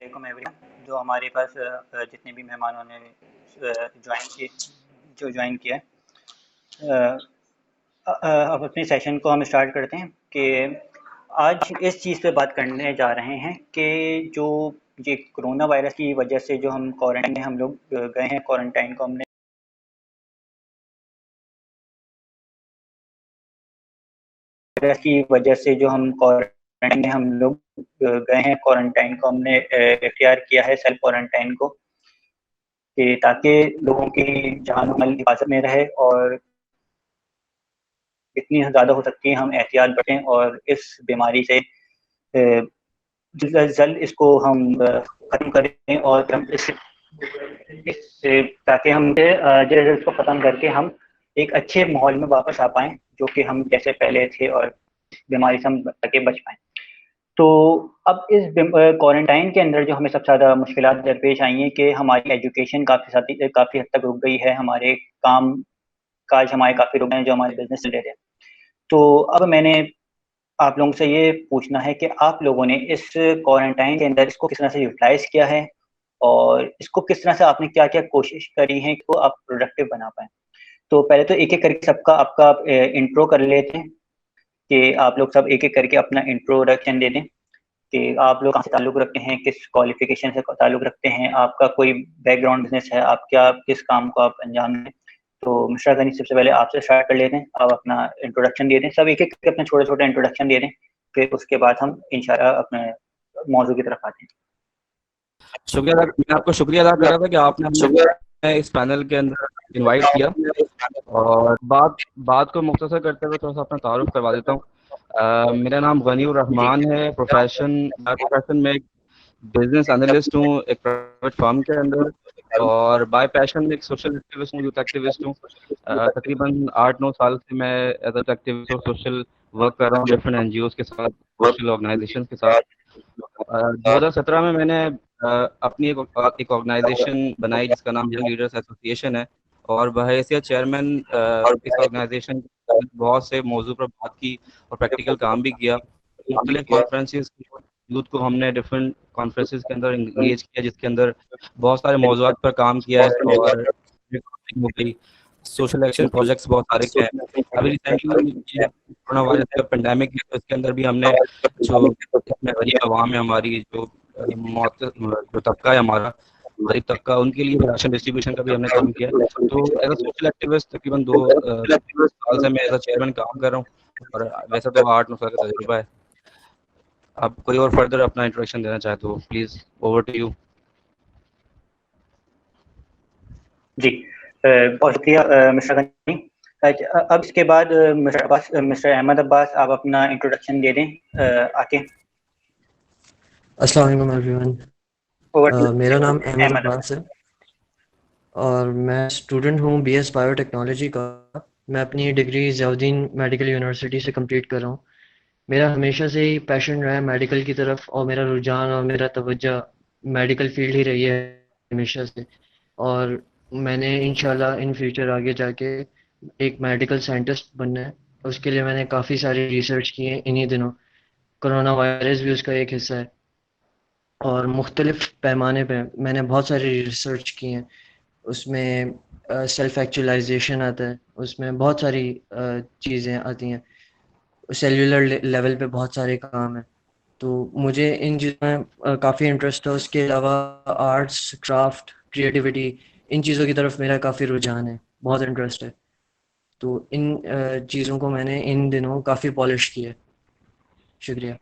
वालेकुम एवरीवन जो हमारे पास जितने भी मेहमानों ने ज्वाइन किए जो ज्वाइन किया है अब अपने सेशन को हम स्टार्ट करते हैं कि आज इस चीज़ पे बात करने जा रहे हैं कि जो ये कोरोना वायरस की वजह से जो हम क्वारंटाइन में हम लोग गए हैं क्वारंटाइन को हमने वायरस की वजह से जो हम क्वारंटाइन में हम लोग गए हैं क्वारंटाइन को हमने इख्तियार किया है सेल्फ क्वारंटाइन को कि ताकि लोगों की जान और माल हिफाजत में रहे और जितनी ज़्यादा हो सकती है हम एहतियात बरतें और इस बीमारी से जल्द से जल्द इसको हम ख़त्म करें और हम ताकि हम जल्द इसको ख़त्म करके हम एक अच्छे माहौल में वापस आ पाएँ जो कि हम जैसे पहले थे और बीमारी से हम ताकि बच पाएँ। तो अब इस क्वारंटाइन के अंदर जो हमें सबसे ज़्यादा मुश्किलात दरपेश आई हैं कि हमारी एजुकेशन काफ़ी हद तक रुक गई है, हमारे काम-काज हमारे काफ़ी रुक गए हैं, जो हमारे बिज़नेस चल रहे थे। तो अब मैंने आप लोगों से ये पूछना है कि आप लोगों ने इस क्वारंटाइन के अंदर इसको किस तरह से यूटिलाइज़ किया है और इसको किस तरह से आपने क्या-क्या कोशिश करी है कि आप प्रोडक्टिव बना पाएँ? तो पहले तो एक-एक करके सबका आपका इंट्रो कर लेते हैं कि आप लोग सब एक-एक करके अपना इंट्रोडक्शन दे दें कि आप लोग कहाँ से ताल्लुक़ रखते हैं, किस क्वालिफ़िकेशन से ताल्लुक़ रखते हैं, आपका कोई बैकग्राउंड बिज़नेस है, आप किस काम को आप अंजाम दें। तो मिस्टर गनी सबसे पहले आपसे स्टार्ट कर लेते हैं, आप अपना इंट्रोडक्शन दे दें, सब एक-एक करके अपना छोटा-छोटा इंट्रोडक्शन दे दें, फिर उसके बाद हम इंशाअल्लाह अपने मौज़ू की तरफ आते हैं। शुक्रिया मैं आपको शुक्रिया अदा कर रहा था कि आपने हमें इस पैनल के अंदर इनवाइट किया और बात को मुख्तसर करते हुए थोड़ा सा अपना तारुफ करवा देता हूँ। मेरा नाम गनीउर जी, रहमान है। प्रोफेशन में एक बिजनेस एनालिस्ट हूँ एक प्राइवेट फर्म के अंदर और बाय पैशन एक सोशल एक्टिविस्ट हूँ, यूथ एक्टिविस्ट हूँ। तकरीबन 8-9 साल से मैं एज एन एक्टिविस्ट और सोशल वर्क कर रहा हूँ डिफरेंट एनजीओज के साथ, सोशल ऑर्गेनाइजेशन के साथ। 2017 में मैंने अपनी एक ऑर्गेनाइजेशन बनाई जिसका नाम यंग लीडर्स एसोसिएशन है और बहैसियत चेयरमैन इस ऑर्गेनाइजेशन बहुत से मौजू पर बात की और प्रैक्टिकल काम भी किया। मुख्तलिफ कॉन्फ्रेंसेस यूथ को हमने डिफरेंट कॉन्फ्रेंसेस के अंदर इंगेज किया जिसके अंदर बहुत सारे मौजूद पर काम किया है और हो गई सोशल एक्शन प्रोजेक्ट्स बहुत सारे किए हैं। अभी रिसेंटली ये कोरोना वायरस का पेंडेमिक है तो इसके अंदर भी हमने जो इतने गरीब आवाम है हमारी जो जो तबका है हमारा गरीब तबका उनके लिए राशन डिस्ट्रीब्यूशन का भी हमने काम किया है। तो एज अ सोशल एक्टिविस्ट तकरीबन 2 साल से मैं एज अ चेयरमैन काम कर रहा हूँ और वैसे तो 8-9 साल का तजुर्बा है। आप कोई और फर्दर अपना इंट्रोडक्शन देना चाहे तो प्लीज ओवर टू यू। जी। बहुत शुक्रिया मिस्टर गनी। अब इसके बाद मिस्टर अहमद अब्बास आप अपना इंट्रोडक्शन दे दें आके। अस्सलाम वालेकुम एवरीवन। ओवर टू मेरा नाम अहमद अहमद अब्बास है और मैं स्टूडेंट हूँ बीएस बायोटेक्नोलॉजी का। मैं अपनी डिग्री ज़ियाउद्दीन मेडिकल यूनिवर्सिटी से कंप्लीट कर रहा हूँ। मेरा हमेशा से ही पैशन रहा है मेडिकल की तरफ और मेरा रुझान और मेरा तवज्जो मेडिकल फील्ड ही रही है हमेशा से। और मैंने इंशाल्लाह इन फ्यूचर आगे जाके एक मेडिकल साइंटिस्ट बनना है। उसके लिए मैंने काफ़ी सारी रिसर्च की है इन्हीं दिनों। कोरोना वायरस भी उसका एक हिस्सा है और मुख्तलिफ पैमाने पे मैंने बहुत सारी रिसर्च की हैं। उसमें सेल्फ एक्चुअलाइजेशन आता है, उसमें बहुत सारी चीज़ें आती हैं, सेल्यूलर लेवल पे बहुत सारे काम हैं। तो मुझे इन चीज़ों में काफ़ी इंटरेस्ट है। उसके अलावा आर्ट्स क्राफ्ट क्रिएटिविटी इन चीज़ों की तरफ मेरा काफ़ी रुझान है, बहुत इंटरेस्ट है। तो इन चीज़ों को मैंने इन दिनों काफ़ी पॉलिश किया है। शुक्रिया।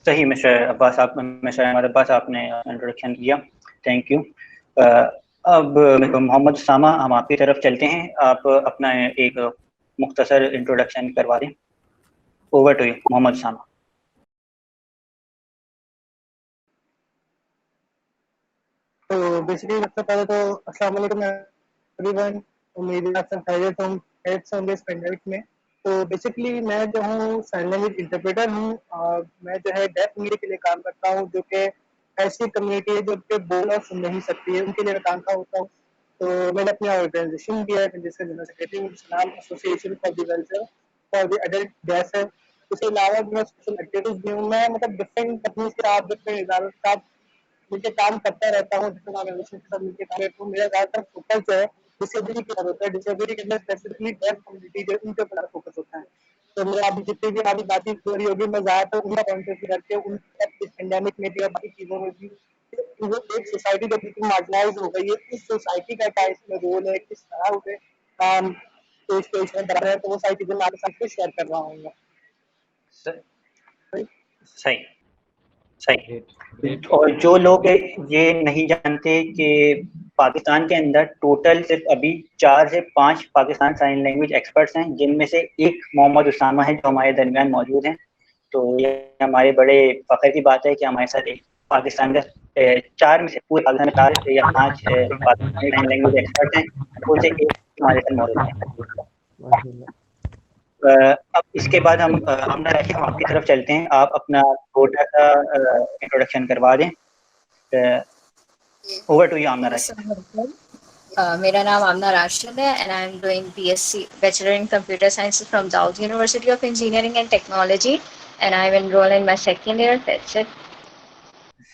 सही मिस्टर अहमद अब्बास आपने इंट्रोडक्शन दिया, थैंक यू। अब मोहम्मद सामा हम आपकी तरफ चलते हैं, आप अपना एक मुख्तसर इंट्रोडक्शन करवा दें। ओवर टू यू मोहम्मद सामा। तो बेसिकली सबसे पहले तो अस्सलाम वालेकुम एवरीवन। उम्मीद है आप सब खैरियत से होंगे इस पेंडेमिक में। तो बेसिकली मैं जो हूँ साइन लैंग्वेज इंटरप्रेटर हूँ और मैं जो है डेफ कम्युनिटी के लिए काम करता हूँ जो कि ऐसी कम्युनिटी है जो कि बोल और सुन नहीं सकती है, उनके लिए मैं काम का होता हूँ। तो मैंने अपनी ऑर्गेनाइजेशन भी है जिसका जनरल सेक्रेटरी हूँ, जिसका नाम association for the welfare for the adult deaf है। उसके अलावा मैं सोशल एक्टिविटीज भी हूँ। मैं मतलब डिफरेंट कंपनीज के साथ डिफरेंट इदारों के साथ मिलकर काम करता रहता हूँ, डिफरेंट ऑर्गेनाइजेशन के साथ मिलकर काम करता हूँ। मेरा ज़्यादातर फोकस जो है डिसेबिलिटी के ऊपर होता है, डिसेबिलिटी के अंदर स्पेसिफिकली डेफ कम्युनिटी जो उनके ऊपर फोकस होता है। तो मेरा अभी जितनी भी हमारी बातचीत हो रही होगी, मैं ज़्यादातर उनका पॉइंट ऑफ व्यू करके उन इस पेंडेमिक में भी और बाकी चीज़ों में भी वो एक सोसाइटी जो बिल्कुल मार्जिनाइज हो गई है, इस सोसाइटी का क्या इसमें रोल है, किस तरह उसे काम पेश पेश में कर रहे हैं, तो वो सारी चीज़ें मैं आपके साथ शेयर कर रहा हूँ। सही सही। ग्रेट। और जो लोग ये नहीं जानते कि पाकिस्तान के अंदर टोटल सिर्फ अभी 4 से 5 पाकिस्तान साइन लैंग्वेज एक्सपर्ट्स हैं, जिनमें से एक मोहम्मद उसामा है जो हमारे दरमियान मौजूद हैं। तो ये हमारे बड़े फख्र की बात है कि हमारे साथ एक पाकिस्तान का 4 में से पूरे पाकिस्तान में 4 या 5 पाकिस्तानी साइन लैंग्वेज एक्सपर्ट हैं, उनसे एक हमारे साथ मौजूद है। माशाल्लाह। अब इसके बाद हम आमना राशिद, हम आपकी तरफ चलते हैं। आप अपना छोटा सा इंट्रोडक्शन करवा दें। Over to you Amna Rashid. मेरा नाम आमना राशिद है and I am doing BSc bachelor in computer science from Dawood university of engineering and technology and I am enrolled in my second year. That's it.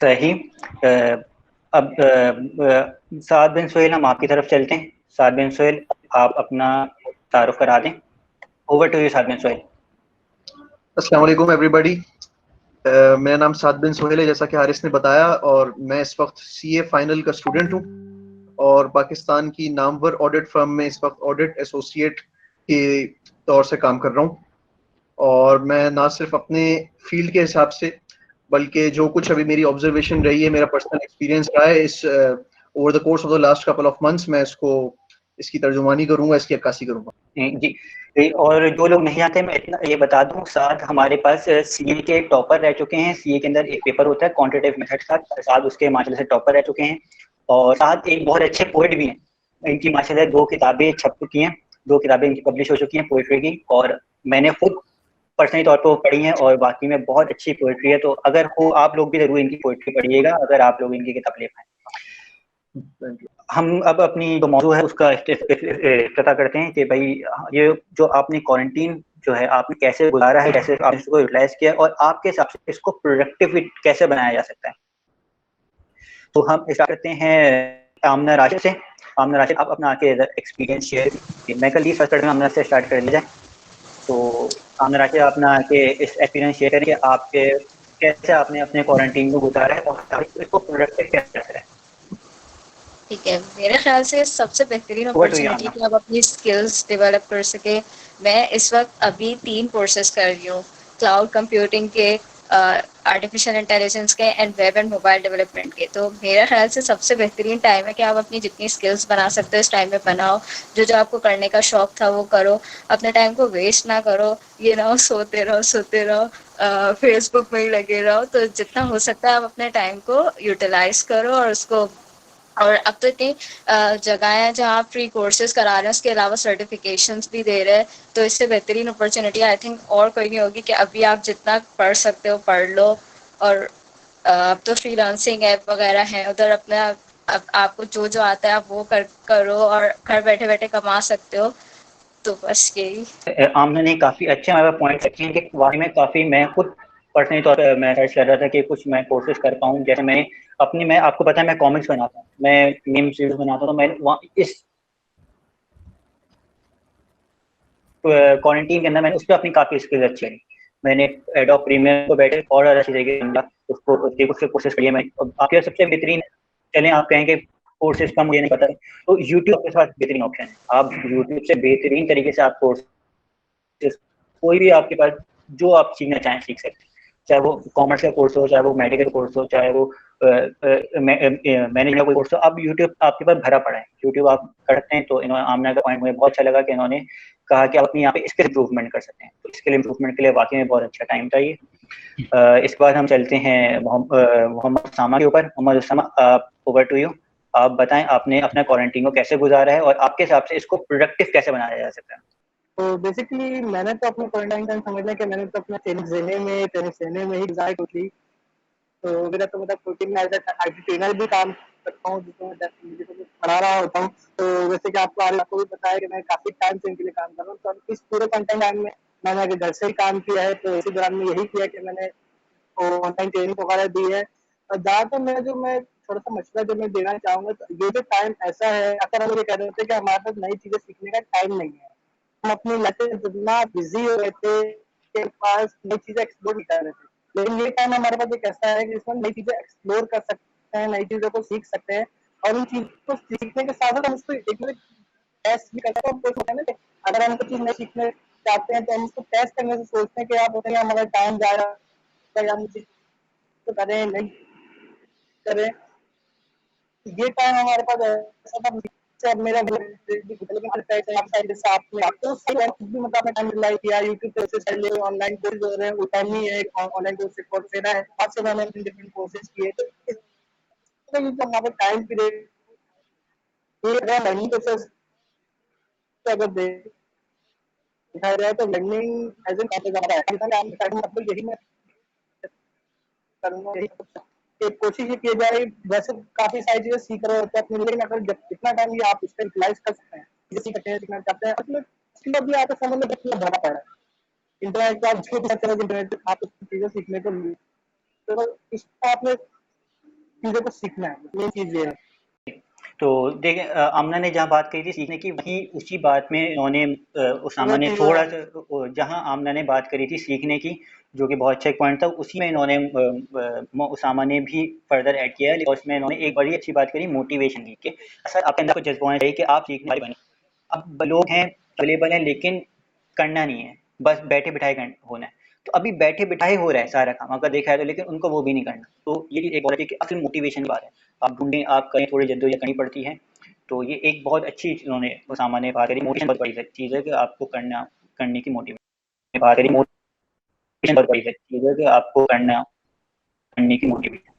सही। अब साद बिन सुहेल, हम आपकी तरफ चलते हैं। साद बिन सुहेल, आप अपना तारुफ करा दें। ओवर टू यू साद बिन सुहेल। अस्सलाम वालेकुम एवरीबॉडी। मेरा नाम साद बिन सुहेल है, जैसा कि हारिस ने बताया, और मैं इस वक्त सीए फाइनल का स्टूडेंट हूँ और पाकिस्तान की नामवर ऑडिट फर्म में इस वक्त ऑडिट एसोसिएट के तौर से काम कर रहा हूँ। और मैं ना सिर्फ अपने फील्ड के हिसाब से, बल्कि जो कुछ अभी मेरी ऑब्जर्वेशन रही है, मेरा पर्सनल एक्सपीरियंस रहा है इस over the course of the last couple of months, मैं इसकी तर्जुमानी करूंगा, इसकी अक्कासी करूंगा। जी। और जो लोग नहीं आते, मैं इतना ये बता दूं, साथ हमारे पास सीए के टॉपर रह चुके हैं। सीए के अंदर एक पेपर होता है क्वांटिटेटिव मेथड का, साथ उसके माशाल्लाह से टॉपर रह चुके हैं। और साथ एक बहुत अच्छे पोएट भी हैं। इनकी माशाल्लाह 2 किताबें छप चुकी हैं, 2 किताबें इनकी पब्लिश हो चुकी हैं पोएट्री की, और मैंने खुद पर्सनली तौर पर वो पढ़ी हैं और वाकई में बहुत अच्छी पोएट्री है। तो अगर हो, आप लोग भी जरूर इनकी पोएट्री पढ़िएगा अगर आप लोग इनकी किताब ले पाए। हम अब अपनी जो मौजूद है उसका इफ्तिताह करते हैं कि भाई ये जो आपने क्वारंटीन जो है आपने कैसे गुजारा है, कैसे आपने इसको यूटिलाइज किया और आपके हिसाब से इसको प्रोडक्टिव कैसे बनाया जा सकता है। तो हम स्टार्ट करते हैं आमना राशिद से। आमना राशिद, आप अपना आके एक्सपीरियंस शेयर, मैं कल 20 फर्स्ट आमना से स्टार्ट कर लिया जाए। तो आमना राशिद, अपना आके इस एक्सपीरियंस शेयर करें कि आपके कैसे आपने अपने क्वारंटीन को गुजारा है और इसको प्रोडक्टिव कैसे रखा है। ठीक है, मेरे ख्याल से सबसे बेहतरीन अपॉर्चुनिटी कि आप अपनी स्किल्स डेवलप कर सके। मैं इस वक्त अभी 3 कोर्सेज कर रही हूँ, क्लाउड कंप्यूटिंग के, आर्टिफिशियल इंटेलिजेंस के and web and mobile development के। तो मेरा ख्याल से सबसे बेहतरीन टाइम है कि आप अपनी जितनी स्किल्स बना सकते हो इस टाइम में बनाओ। जो आपको करने का शौक था वो करो, अपने टाइम को वेस्ट ना करो, ये ना हो सोते रहो फेसबुक में ही लगे रहो। तो जितना हो सकता है आप अपने टाइम को यूटिलाइज करो और उसको। और अब तो इतनी जगह है जहाँ आप फ्री कोर्सेज करा रहे हैं, उसके अलावा सर्टिफिकेशंस भी दे रहे हैं। तो इससे बेहतरीन अपॉर्चुनिटी आई थिंक और कोई नहीं होगी कि अभी आप जितना पढ़ सकते हो पढ़ लो। और अब तो फ्रीलांसिंग ऐप वगैरह हैं, उधर अपना अब आपको जो आता है आप वो करो और घर बैठे बैठे कमा सकते हो। तो बस यही। आमना ने काफ़ी अच्छे हमारे पॉइंट्स रखे हैं कि वाकई में काफ़ी, मैं खुद पर्सनली तौर पर मैं सर्च कर रहा था कि कुछ मैं कोर्सेज कर पाऊँ। जैसे मैं आपको पता है मैं कॉमिक्स बनाता हूँ, मैं मीम्स वीडियो बनाता हूँ, तो मैं वहाँ इस क्वारंटीन के अंदर मैंने उस पर अपनी काफ़ी स्किल्स अच्छी करी। मैंने एडोब प्रीमियर को बैठे और अच्छी तरीके से उसको उसके कोर्सेज करिए। मैं आपके सबसे बेहतरीन, चलें आप कहें कि कोर्सेज का मुझे नहीं पता, तो यूट्यूब आपके पास बेहतरीन ऑप्शन है। आप यूट्यूब से बेहतरीन तरीके से आप कोर्स, कोई भी आपके पास जो आप सीखना चाहें सीख सकते हैं, चाहे वो कॉमर्स का कोर्स हो, चाहे वो मेडिकल कोर्स हो, चाहे वो मैनेजमेंट का कोई कोर्स हो। अब यूट्यूब आपके पास भरा पड़ा है, यूट्यूब आप करते हैं। तो इन्होंने आमना का पॉइंट मुझे बहुत अच्छा लगा कि इन्होंने कहा कि आप अपनी यहाँ पे स्किल इंप्रूवमेंट कर सकते हैं। तो स्किल इंप्रूवमेंट के लिए वाकई में बहुत अच्छा टाइम चाहिए। इसके बाद हम चलते हैं मोहम्मद उसामा के ऊपर। Mohammad Usama, over to you. आप बताएं आपने अपना क्वारंटीन को कैसे गुजारा है और आपके हिसाब से इसको प्रोडक्टिव कैसे बनाया जा सकता है। तो बेसिकली मैंने तो अपने क्वारंटाइन टाइम समझ लिया कि मैंने तो अपना ट्रेनिंग में ही गुजारी टोटली। तो मेरा तो मतलब कोचिंग में एज आईटी ट्रेनर भी काम करता हूँ, जिसमें मुझे तो पढ़ा रहा होता हूँ। तो वैसे कि आपको भी पता है कि मैं काफी टाइम से इनके लिए काम कर रहा हूँ। तो इस पूरे कंटेंट टाइम में मैंने अगर घर से ही काम किया है, तो इसी दौरान में यही किया कि मैंने ऑनलाइन ट्रेनिंग वगैरह दी है। ज्यादातर मैं थोड़ा सा मशवरा जो मैं देना चाहूंगा, तो ये जो टाइम ऐसा है, अक्सर हम लोग ये कह रहे होते हैं कि हमारे पास नई चीजें सीखने का टाइम नहीं है, हम अपनी लाइफ में जितना बिजी हो रहे थे के पास नई चीजें एक्सप्लोर नहीं कर रहे थे। लेकिन ये टाइम हमारे पास एक ऐसा है कि जिसमें नई चीजें एक्सप्लोर कर सकते हैं, नई चीजों को सीख सकते हैं, और उन चीजों को सीखने के साथ साथ हम उसको एक टेस्ट भी करते हैं। कोई होता है ना कि अगर हम कुछ चीज नहीं सीखने चाहते हैं तो हम उसको टेस्ट करने से सोचते हैं कि आप होते हैं हमारा टाइम जा रहा है या हम चीज तो करें नहीं करें। ये टाइम हमारे पास ऐसा था, जब मेरा जैसे आपने आपको भी मतलब अपना टाइम मिला किया, यूट्यूब पे से ले ऑनलाइन कोर्स हो रहे हैं, उटामी है एक ऑनलाइन कोर्स, कोर्सेरा है, बहुत से मैंने डिफरेंट कोर्सेज किए। तो इसमें जो हमारे टाइम पीरियड ये अगर लर्निंग प्रोसेस अगर दिखाया जाए तो लर्निंग एज एन काफी ज्यादा है, मतलब यही मैं करूंगा, यही कोशिश ये की जाए। वैसे काफी सारी चीजें सीख रहे होते हैं अपने, लेकिन अगर जितना टाइम ये आप इस पर यूटिलाइज कर सकते हैं, सीखना चाहते हैं, उसमें उसके भी आपको समझ में कितना भरा पड़ा है। इंटरनेट का जो भी इंटरनेट आप चीजें सीखने को मिली, तो इसको आपने चीजों को सीखना है, मेन चीज ये है। तो देखिए आमना ने जहाँ बात करी थी सीखने की, वहीं उसी बात में इन्होंने उसामा ने थोड़ा सा, जहाँ आमना ने बात करी थी सीखने की, जो कि बहुत अच्छा एक पॉइंट था, उसी में इन्होंने उसामा ने भी फर्दर ऐड किया है। और उसमें इन्होंने एक बड़ी अच्छी बात करी मोटिवेशन की, कि सर आपके अंदर कुछ जज्बा होना चाहिए कि आप सीखने वाले बने। अब लोग हैं अवेलेबल हैं, लेकिन करना नहीं है, बस बैठे बिठाए होना है। तो अभी बैठे बिठाए हो रहा है सारा काम अगर देखा है तो, लेकिन उनको वो भी नहीं करना। तो ये एक बहुत अच्छी असल मोटिवेशन की बात है, आप ढूंढें, आप करें, थोड़ी जद्दोजहद करनी पड़ती है। तो ये एक बहुत अच्छी उन्होंने उसामा ने बात करी, मोटिवेशन बहुत बड़ी चीज़ है कि आपको करने की मोटिवेशन बात करी, मोटिवेशन बहुत बड़ी चीज़ है कि आपको करने की मोटिवेशन।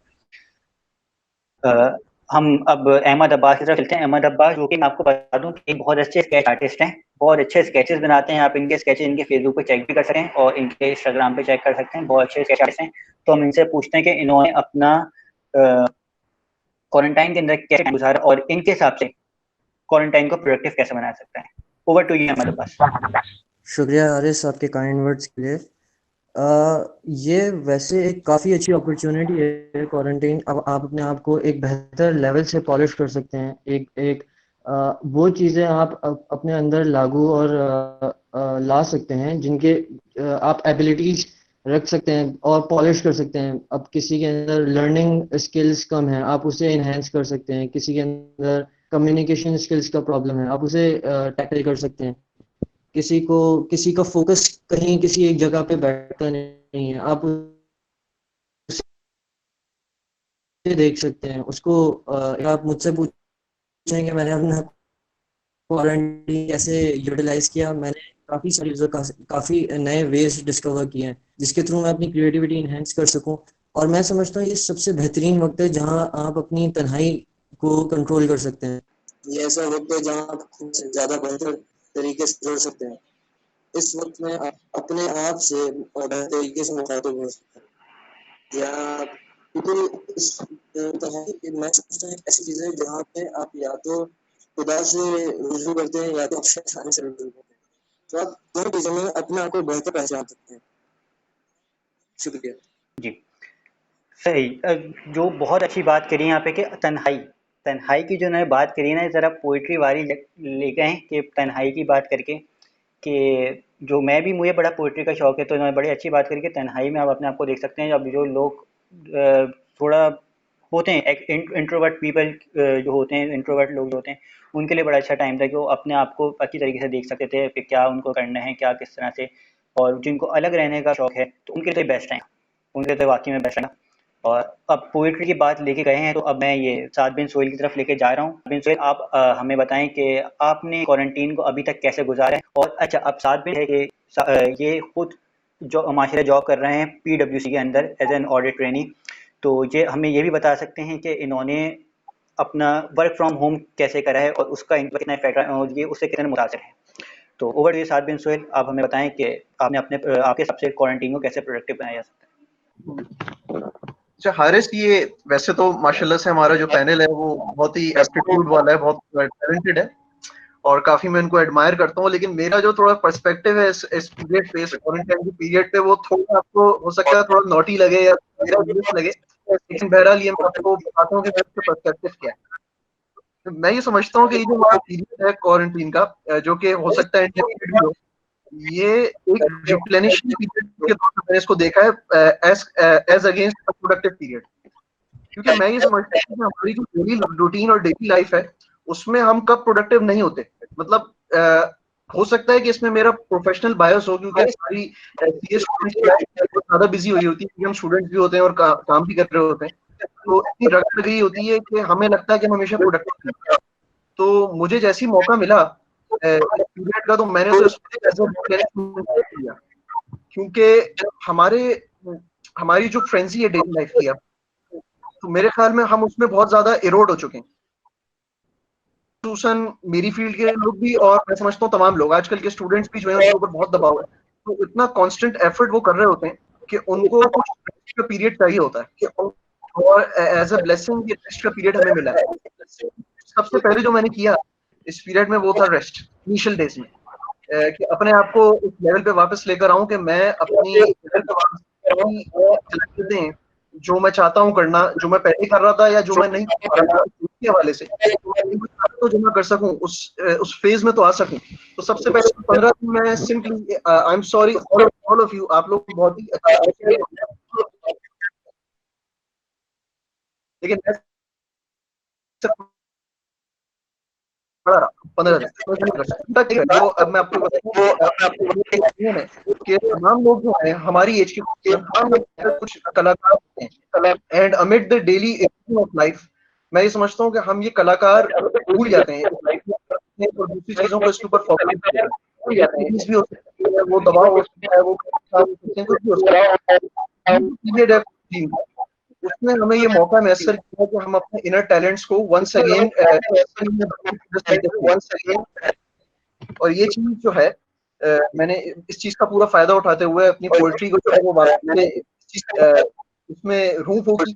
हम अब अहमद अब्बास की तरफ चलते हैं। अहमद अब्बास, जो कि मैं आपको बता दूं कि एक बहुत अच्छे स्केच आर्टिस्ट हैं, बहुत अच्छे स्केचेस बनाते हैं। आप इनके स्केचेस इनके फेसबुक पे चेक भी कर सकते हैं और इनके इंस्टाग्राम पे चेक कर सकते हैं, बहुत अच्छे स्केच आर्टिस्ट हैं। तो हम इनसे पूछते हैं कि इन्होंने अपना क्वारंटाइन के अंदर कैसे गुजारा और इनके हिसाब से क्वारंटाइन को प्रोडक्टिव कैसे बना सकते हैं। Over to you Ahmed Abbas. शुक्रिया आरिस आपके काइंड वर्ड्स के लिए। ये वैसे एक काफ़ी अच्छी अपॉर्चुनिटी है क्वारंटाइन। अब आप अपने आप को एक बेहतर लेवल से पॉलिश कर सकते हैं। एक वो चीज़ें आप अपने अंदर लागू और ला सकते हैं जिनके आप एबिलिटीज रख सकते हैं और पॉलिश कर सकते हैं। अब किसी के अंदर लर्निंग स्किल्स कम है, आप उसे इन्हेंस कर सकते हैं। किसी के अंदर कम्युनिकेशन स्किल्स का प्रॉब्लम है, आप उसे टैकल कर सकते हैं। किसी का फोकस कहीं किसी एक जगह पे बैठता नहीं है, आप उसे देख सकते हैं। उसको आप मुझसे पूछेंगे मैंने अपना क्वारंटाइन कैसे यूटिलाइज किया। मैंने काफ़ी सारी काफ़ी नए वेज डिस्कवर किए हैं जिसके थ्रू मैं अपनी क्रिएटिविटी इन्हेंस कर सकूं। और मैं समझता हूँ ये सबसे बेहतरीन वक्त है जहाँ आप अपनी तन्हाई को कंट्रोल कर सकते हैं। ये ऐसा वक्त है जहाँ आप खुद से ज़्यादा बेहतर तरीके से जुड़ सकते हैं। इस वक्त में आप अपने आप से बेहतर तरीके से मुखातिब हो सकते हैं। या मैं समझता हूँ ऐसी चीज़ है जहाँ पे आप या तो खुदा से रुजू करते हैं या तो आप शैतान से रुजू करते हैं। तो आप दोनों चीज़ों में अपने आप को बेहतर पहचान सकते हैं। शुक्रिया जी, सही। जो बहुत अच्छी बात करी यहाँ पे कि तन्हाई की जो उन्होंने बात करी ना, ज़रा पोइट्री वाली ले गए कि तन्हाई की बात करके, कि जो मैं भी, मुझे बड़ा पोइट्री का शौक है, तो उन्होंने बड़ी अच्छी बात करी कि तन्हाई में आप अपने आप को देख सकते हैं। अब जो लोग थोड़ा होते हैं इंट्रोवर्ट पीपल, जो होते हैं इंट्रोवर्ट लोग जो होते हैं, उनके लिए बड़ा अच्छा टाइम था कि वो अपने आप को अच्छी तरीके से देख सकते थे कि क्या उनको करना है, क्या किस तरह से। और जिनको अलग रहने का शौक है तो उनके लिए बेस्ट है, उनके लिए वाकई में बेस्ट है। और अब पोइट्री की बात लेके गए हैं तो अब मैं ये साद बिन सोहेल की तरफ लेके जा रहा हूँ। बिन सोहेल, आप हमें बताएं कि आपने क्वारंटीन को अभी तक कैसे गुजारा है। और अच्छा, अब साद बिन है कि ये खुद जो माशाल्लाह जॉब कर रहे हैं PwC के अंदर एज एन ऑडिट ट्रेनी, तो ये हमें ये भी बता सकते हैं कि इन्होंने अपना वर्क फ्रॉम होम कैसे करा है और उसका इन पर कितना इफेक्ट रहा है और ये उससे कितने मुतासिर है। तो ओवर टू साद बिन सोहेल, आप हमें बताएं कि आपने आपके हिसाब से क्वारंटीन को कैसे प्रोडक्टिव बनाया जा सकता है। अच्छा हारिस, ये वैसे तो माशाल्लाह से हमारा जो पैनल है वो बहुत ही एप्टीट्यूड वाला है, बहुत टैलेंटेड है और काफी मैं इनको एडमायर करता हूँ। लेकिन मेरा जो थोड़ा पर्सपेक्टिव है इस पीरियड पे, इस क्वारंटाइन के पीरियड पे, वो थोड़ा आपको हो सकता है थोड़ा नॉटी लगे या मेरा लगे। लेकिन बहरहाल ये मैं आपको बताता हूँ कि मेरा पर्सपेक्टिव क्या है। तो मैं ये समझता हूँ कि ये जो हमारा पीरियड है क्वारंटीन का, जो कि हो सकता है इंडेफिनिट भी हो, ये एक रिप्लेनिशिंग पीरियड के तौर पर मैंने इसको देखा है as against a productive period. क्योंकि मैं ये समझता हूँ कि हमारी जो डेली रूटीन और डेली लाइफ है उसमें हम कब प्रोडक्टिव नहीं होते। मतलब हो सकता है कि इसमें मेरा प्रोफेशनल बायस हो, क्योंकि हमारी बहुत ज्यादा बिजी हुई होती है, क्योंकि हम स्टूडेंट्स भी होते हैं और काम भी कर रहे होते हैं, तो इतनी रगड़ लगी होती है कि हमें लगता है कि हम हमेशा प्रोडक्टिव हैं। तो मुझे जैसी मौका मिला पीरियड का, तो मैंने तो इसको किया, क्योंकि हमारी जो फ्रेंजी है डेली लाइफ की, तो मेरे ख्याल में हम उसमें बहुत ज्यादा इरोड हो चुके हैं। मेरी फील्ड के लोग भी, और मैं समझता हूँ तमाम लोग, आजकल के स्टूडेंट्स भी जो है उनके ऊपर बहुत दबाव है, तो इतना कांस्टेंट एफर्ट वो कर रहे होते हैं कि उनको कुछ रेस्ट का पीरियड चाहिए होता है कि, और एज अ ब्लेसिंग ये रेस्ट का पीरियड हमें मिला है। सबसे पहले जो मैंने किया इस पीरियड में वो था रेस्ट, इनिशियल डेज में, कि अपने आप को उस लेवल पे वापस लेकर आऊं कि मैं अपनी चीजें जो मैं चाहता हूँ करना, जो मैं पहले कर रहा था या जो मैं नहीं कर रहा था उसके हवाले से, तो जो मैं कर सकूं उस फेज में तो आ सकूं। तो सबसे पहले तो 15 दिन मैं simply, I am sorry all of you, आप लोग बहुत ही लेकिन मैं 15 दिन तो अब मैं आपको बताऊं कि तमाम लोग जो है हमारी एज के कुछ कलाकार हैं, and amid the daily of life मैं ये समझता हूँ कि हम ये कलाकार भूल जाते हैं और दूसरी चीजों को इसके ऊपर फोकस भूल जाते हैं। भी हो सकती है, वो दबाव हो सकता है, वो कुछ भी हो सकता है, उसने हमें ये मौका मैसर किया कि हम अपने इनर टैलेंट्स को वंस अगेन और ये चीज जो है मैंने इस चीज का पूरा फायदा उठाते हुए अपनी पोएट्री को जो है वो उसमें रूप होगी,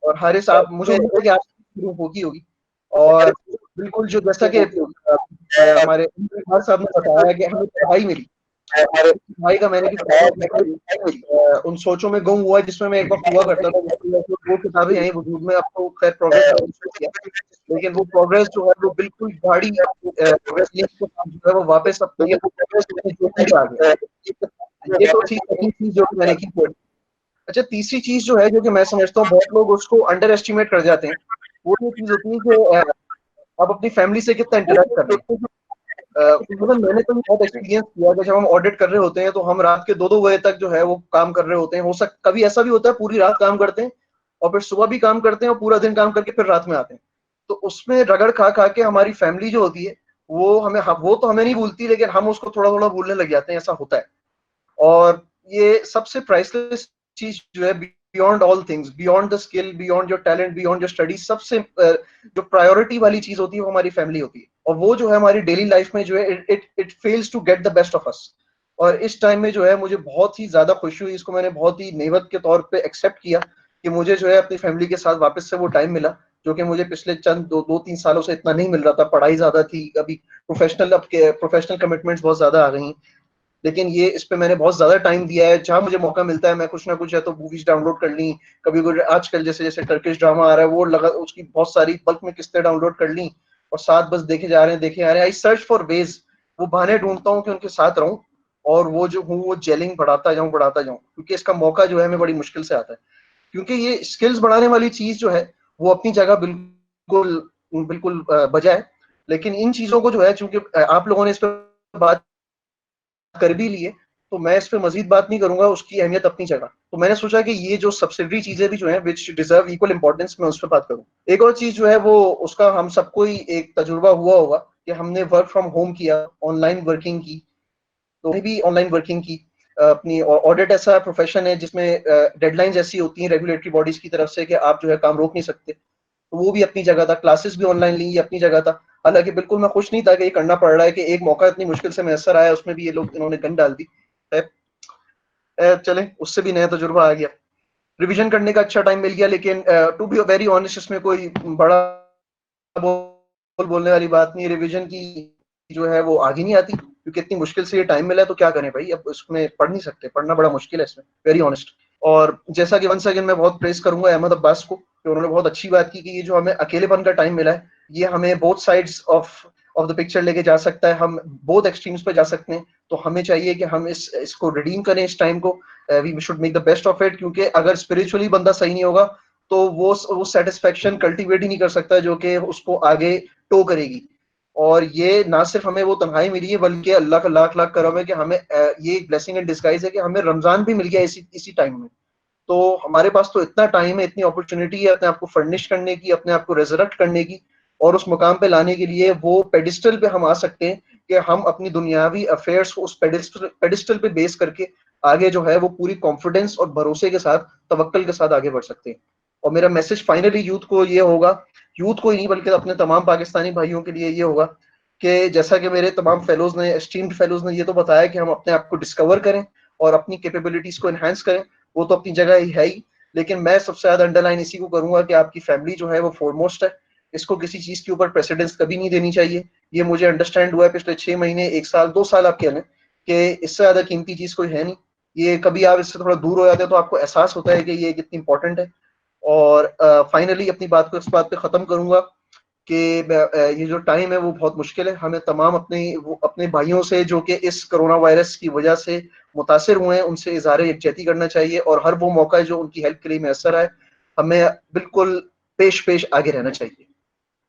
और हारिस आप मुझे उम्मीद है कि आप रूप होगी और बिल्कुल जो जैसा कि हमारे साहब ने बताया कि हमें पढ़ाई मिली, भाई का मैंने उन सोचों में गुम हुआ जिसमें मैं एक वक्त हुआ करता था, वो किताबें आई वजूद में, अब तो खैर प्रोग्रेस किया, लेकिन वो प्रोग्रेस जो है वो बिल्कुल गाड़ी जो है वो वापस अपनी आ गया। ये तो थी पहली चीज जो मैंने की। अच्छा, तीसरी चीज जो है जो कि मैं समझता हूँ बहुत लोग उसको अंडर एस्टिमेट कर जाते हैं, वो ये चीज होती है कि आप अपनी फैमिली से कितना इंटरेक्ट कर रहे हैं। मैंने तो बहुत एक्सपीरियंस किया कि जब हम ऑडिट कर रहे होते हैं तो हम रात के 2-2 बजे तक जो है वो काम कर रहे होते हैं। कभी ऐसा भी होता है पूरी रात काम करते हैं और फिर सुबह भी काम करते हैं और पूरा दिन काम करके फिर रात में आते हैं। तो उसमें रगड़ खा खा के हमारी फैमिली जो होती है वो तो हमें नहीं भूलती, लेकिन हम उसको थोड़ा थोड़ा भूलने लग जाते हैं, ऐसा होता है। और ये सबसे प्राइसलेस चीज जो है, beyond all things, beyond the skill, beyond your talent, beyond your study, सबसे जो प्रायोरिटी वाली चीज होती है वो हमारी फैमिली होती है, और वो जो है हमारी डेली लाइफ में जो है it fails to get the best of us. और इस टाइम में जो है मुझे बहुत ही ज्यादा खुशी हुई, इसको मैंने बहुत ही नेमत के तौर पे एक्सेप्ट किया कि मुझे जो है अपनी फैमिली के साथ वापस से वो टाइम मिला, जो कि मुझे पिछले चंद 2-3 सालों से इतना नहीं मिल रहा था। पढ़ाई ज्यादा थी, अभी प्रोफेशनल कमिटमेंट्स बहुत ज्यादा आ गई, लेकिन ये इस पे मैंने बहुत ज्यादा टाइम दिया है। जहां मुझे मौका मिलता है मैं कुछ ना कुछ है तो मूवीज डाउनलोड कर ली, कभी कोई आजकल जैसे जैसे टर्किश ड्रामा आ रहा है वो लगा, उसकी बहुत सारी बल्क में किस्तें डाउनलोड कर ली और साथ बस देखे जा रहे हैं देखे आ रहे हैं। आई सर्च फॉर वेज, वो बहाने ढूंढता हूँ कि उनके साथ रहूं और वो जो हूँ वो जेलिंग बढ़ाता जाऊं, क्योंकि इसका मौका जो है हमें बड़ी मुश्किल से आता है। क्योंकि ये स्किल्स बढ़ाने वाली चीज जो है वो अपनी जगह बिल्कुल बिल्कुल बजा है, लेकिन इन चीजों को जो है चूंकि आप लोगों ने इस पर बात कर भी लिए तो मैं इस पे मजीद बात नहीं करूंगा, उसकी अहमियत अपनी जगह। तो मैंने सोचा कि ये जो सब्सिडरी चीजें भी जो है विच डिजर्व इक्वल इंपॉर्टेंस, मैं उस पर बात करूं। एक और चीज जो है वो उसका हम सबको ही एक तजुर्बा हुआ होगा कि हमने वर्क फ्रॉम होम किया, ऑनलाइन वर्किंग की, तो भी ऑनलाइन वर्किंग की अपनी। ऑडिट ऐसा प्रोफेशन है जिसमें डेडलाइंस ऐसी होती हैं रेगुलेटरी बॉडीज की तरफ से कि आप जो है काम रोक नहीं सकते, तो वो भी अपनी जगह था। क्लासेस भी ऑनलाइन ली, ये अपनी जगह था। हालांकि बिल्कुल मैं खुश नहीं था कि ये करना पड़ रहा है, कि एक मौका इतनी मुश्किल से मैसर आया उसमें भी ये लोग इन्होंने गन डाल दी। चले उससे भी नया तजुर्बा आ गया, रिवीजन करने का अच्छा टाइम मिल गया, लेकिन टू बी वेरी ऑनेस्ट इसमें कोई बड़ा बोलने वाली बात नहीं है। रिवीजन की जो है वो आगे नहीं आती, क्योंकि इतनी मुश्किल से ये टाइम मिला है तो क्या करें भाई, अब इसमें पढ़ नहीं सकते, पढ़ना बड़ा मुश्किल है इसमें, वेरी ऑनेस्ट। और जैसा कि वंस अगेन मैं बहुत प्रेस करूंगा अहमद अब्बास को कि उन्होंने बहुत अच्छी बात की कि ये जो हमें अकेलेपन का टाइम मिला है ये हमें both sides of the picture लेके जा सकता है, हम बोथ एक्सट्रीम्स पे जा सकते हैं। तो हमें चाहिए कि हम इसको रिडीम करें इस टाइम को, we should make the best of it, क्योंकि अगर स्पिरिचुअली बंदा सही नहीं होगा तो वो सेटिस्फेक्शन कल्टीवेट ही नहीं कर सकता जो कि उसको आगे टो करेगी। और ये ना सिर्फ हमें वो तन्हाई मिली है बल्कि अल्लाह का लाख लाख करम है कि हमें ये ब्लेसिंग इन डिस्गाइज है कि हमें रमजान भी मिल गया इसी टाइम में। तो हमारे पास तो इतना टाइम है, इतनी अपॉर्चुनिटी है अपने आप को फर्निश करने की, अपने आप को रेजरेक्ट करने की और उस मुकाम पे लाने के लिए वो पेडिस्टल पे हम आ सकते हैं कि हम अपनी दुनियावी अफेयर्स को उस पेडिस्टल पे बेस करके आगे जो है वो पूरी कॉन्फिडेंस और भरोसे के साथ, तवक्कल के साथ आगे बढ़ सकते हैं। और मेरा मैसेज फाइनली यूथ को ये होगा, यूथ को ही नहीं बल्कि अपने तमाम पाकिस्तानी भाइयों के लिए ये होगा कि जैसा कि मेरे तमाम फेलोज ने, एस्टीम्ड फेलोज ने ये तो बताया कि हम अपने आप को डिस्कवर करें और अपनी कैपेबिलिटीज को एनहांस करें, वो तो अपनी जगह ही है ही, लेकिन मैं सबसे ज्यादा अंडरलाइन इसी को करूंगा कि आपकी फैमिली जो है वो फोरमोस्ट है। इसको किसी चीज के ऊपर प्रेसिडेंस कभी नहीं देनी चाहिए। ये मुझे अंडरस्टैंड हुआ है पिछले 6 महीने, 1 साल, 2 साल आप कह लें कि इससे ज्यादा कीमती चीज कोई है नहीं। ये कभी आप इससे थोड़ा दूर हो जाते हैं तो आपको एहसास होता है कि ये कितनी इंपॉर्टेंट है। और फाइनली अपनी बात को इस बात पे खत्म करूंगा कि ये जो टाइम है वो बहुत मुश्किल है। हमें तमाम अपने भाइयों से जो कि इस कोरोना वायरस की वजह से मुतासिर हुए हैं उनसे इज़हार यकजहती करना चाहिए और हर वो मौका जो उनकी हेल्प के लिए मैसर आए हमें बिल्कुल पेश पेश आगे रहना चाहिए।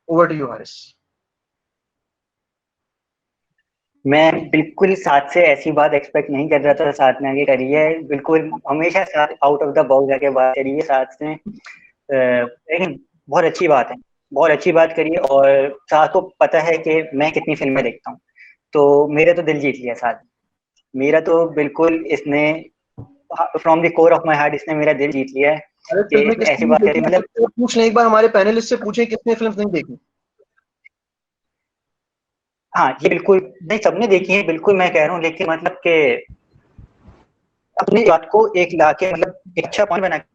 Over to you Haris. मैं बिल्कुल साथ से ऐसी बात एक्सपेक्ट नहीं कर रहा था, साथ में आगे करी है, बिल्कुल हमेशा साथ आउट ऑफ द बॉक्स जाके बात करी है साथ में। लेकिन बहुत अच्छी बात है, बहुत अच्छी बात करी है। और साथ को पता है कि मैं कितनी फिल्में देखता हूँ, तो मेरा तो दिल जीत लिया साथ। मेरा तो बिल्कुल इसने from the core of my heart इसने मेरा दिल जीत लिया है अरे कि फिल्में ऐसी किसने नहीं बात करी। देखी, मतलब पूछ लें एक बार, हमारे पैनलिस्ट से पूछें किसने फिल्म नहीं देखी। हाँ, ये बिल्कुल नहीं, सबने देखी है, बिल्कुल मैं कह रहा हूँ, लेकिन मतलब कि अपनी बात को एक लाके मतलब एक अच्छा पॉइंट बना के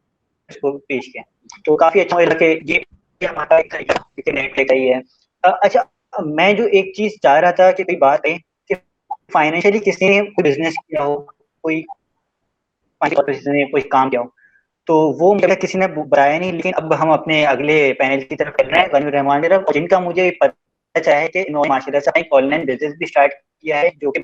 इसको पेश किया, तो काफी अच्छा मुझे लगा कि ये हमारा एक तरीका नेटफ्लिक्स ही है। अच्छा, मैं जो एक चीज चाह रहा था कि कोई बात है कि फाइनेंशियली किसी ने कोई बिजनेस किया हो, कोई किसी ने कोई काम किया हो, तो वो मुझे किसी ने बताया नहीं। लेकिन अब हम अपने अगले पैनल की तरफ चल रहे हैं, गनी रहमान की तरफ, जिनका मुझे पता चाहे कि इन्होंने माशाल्लाह से एक ऑनलाइन बिजनेस भी स्टार्ट किया है जो कि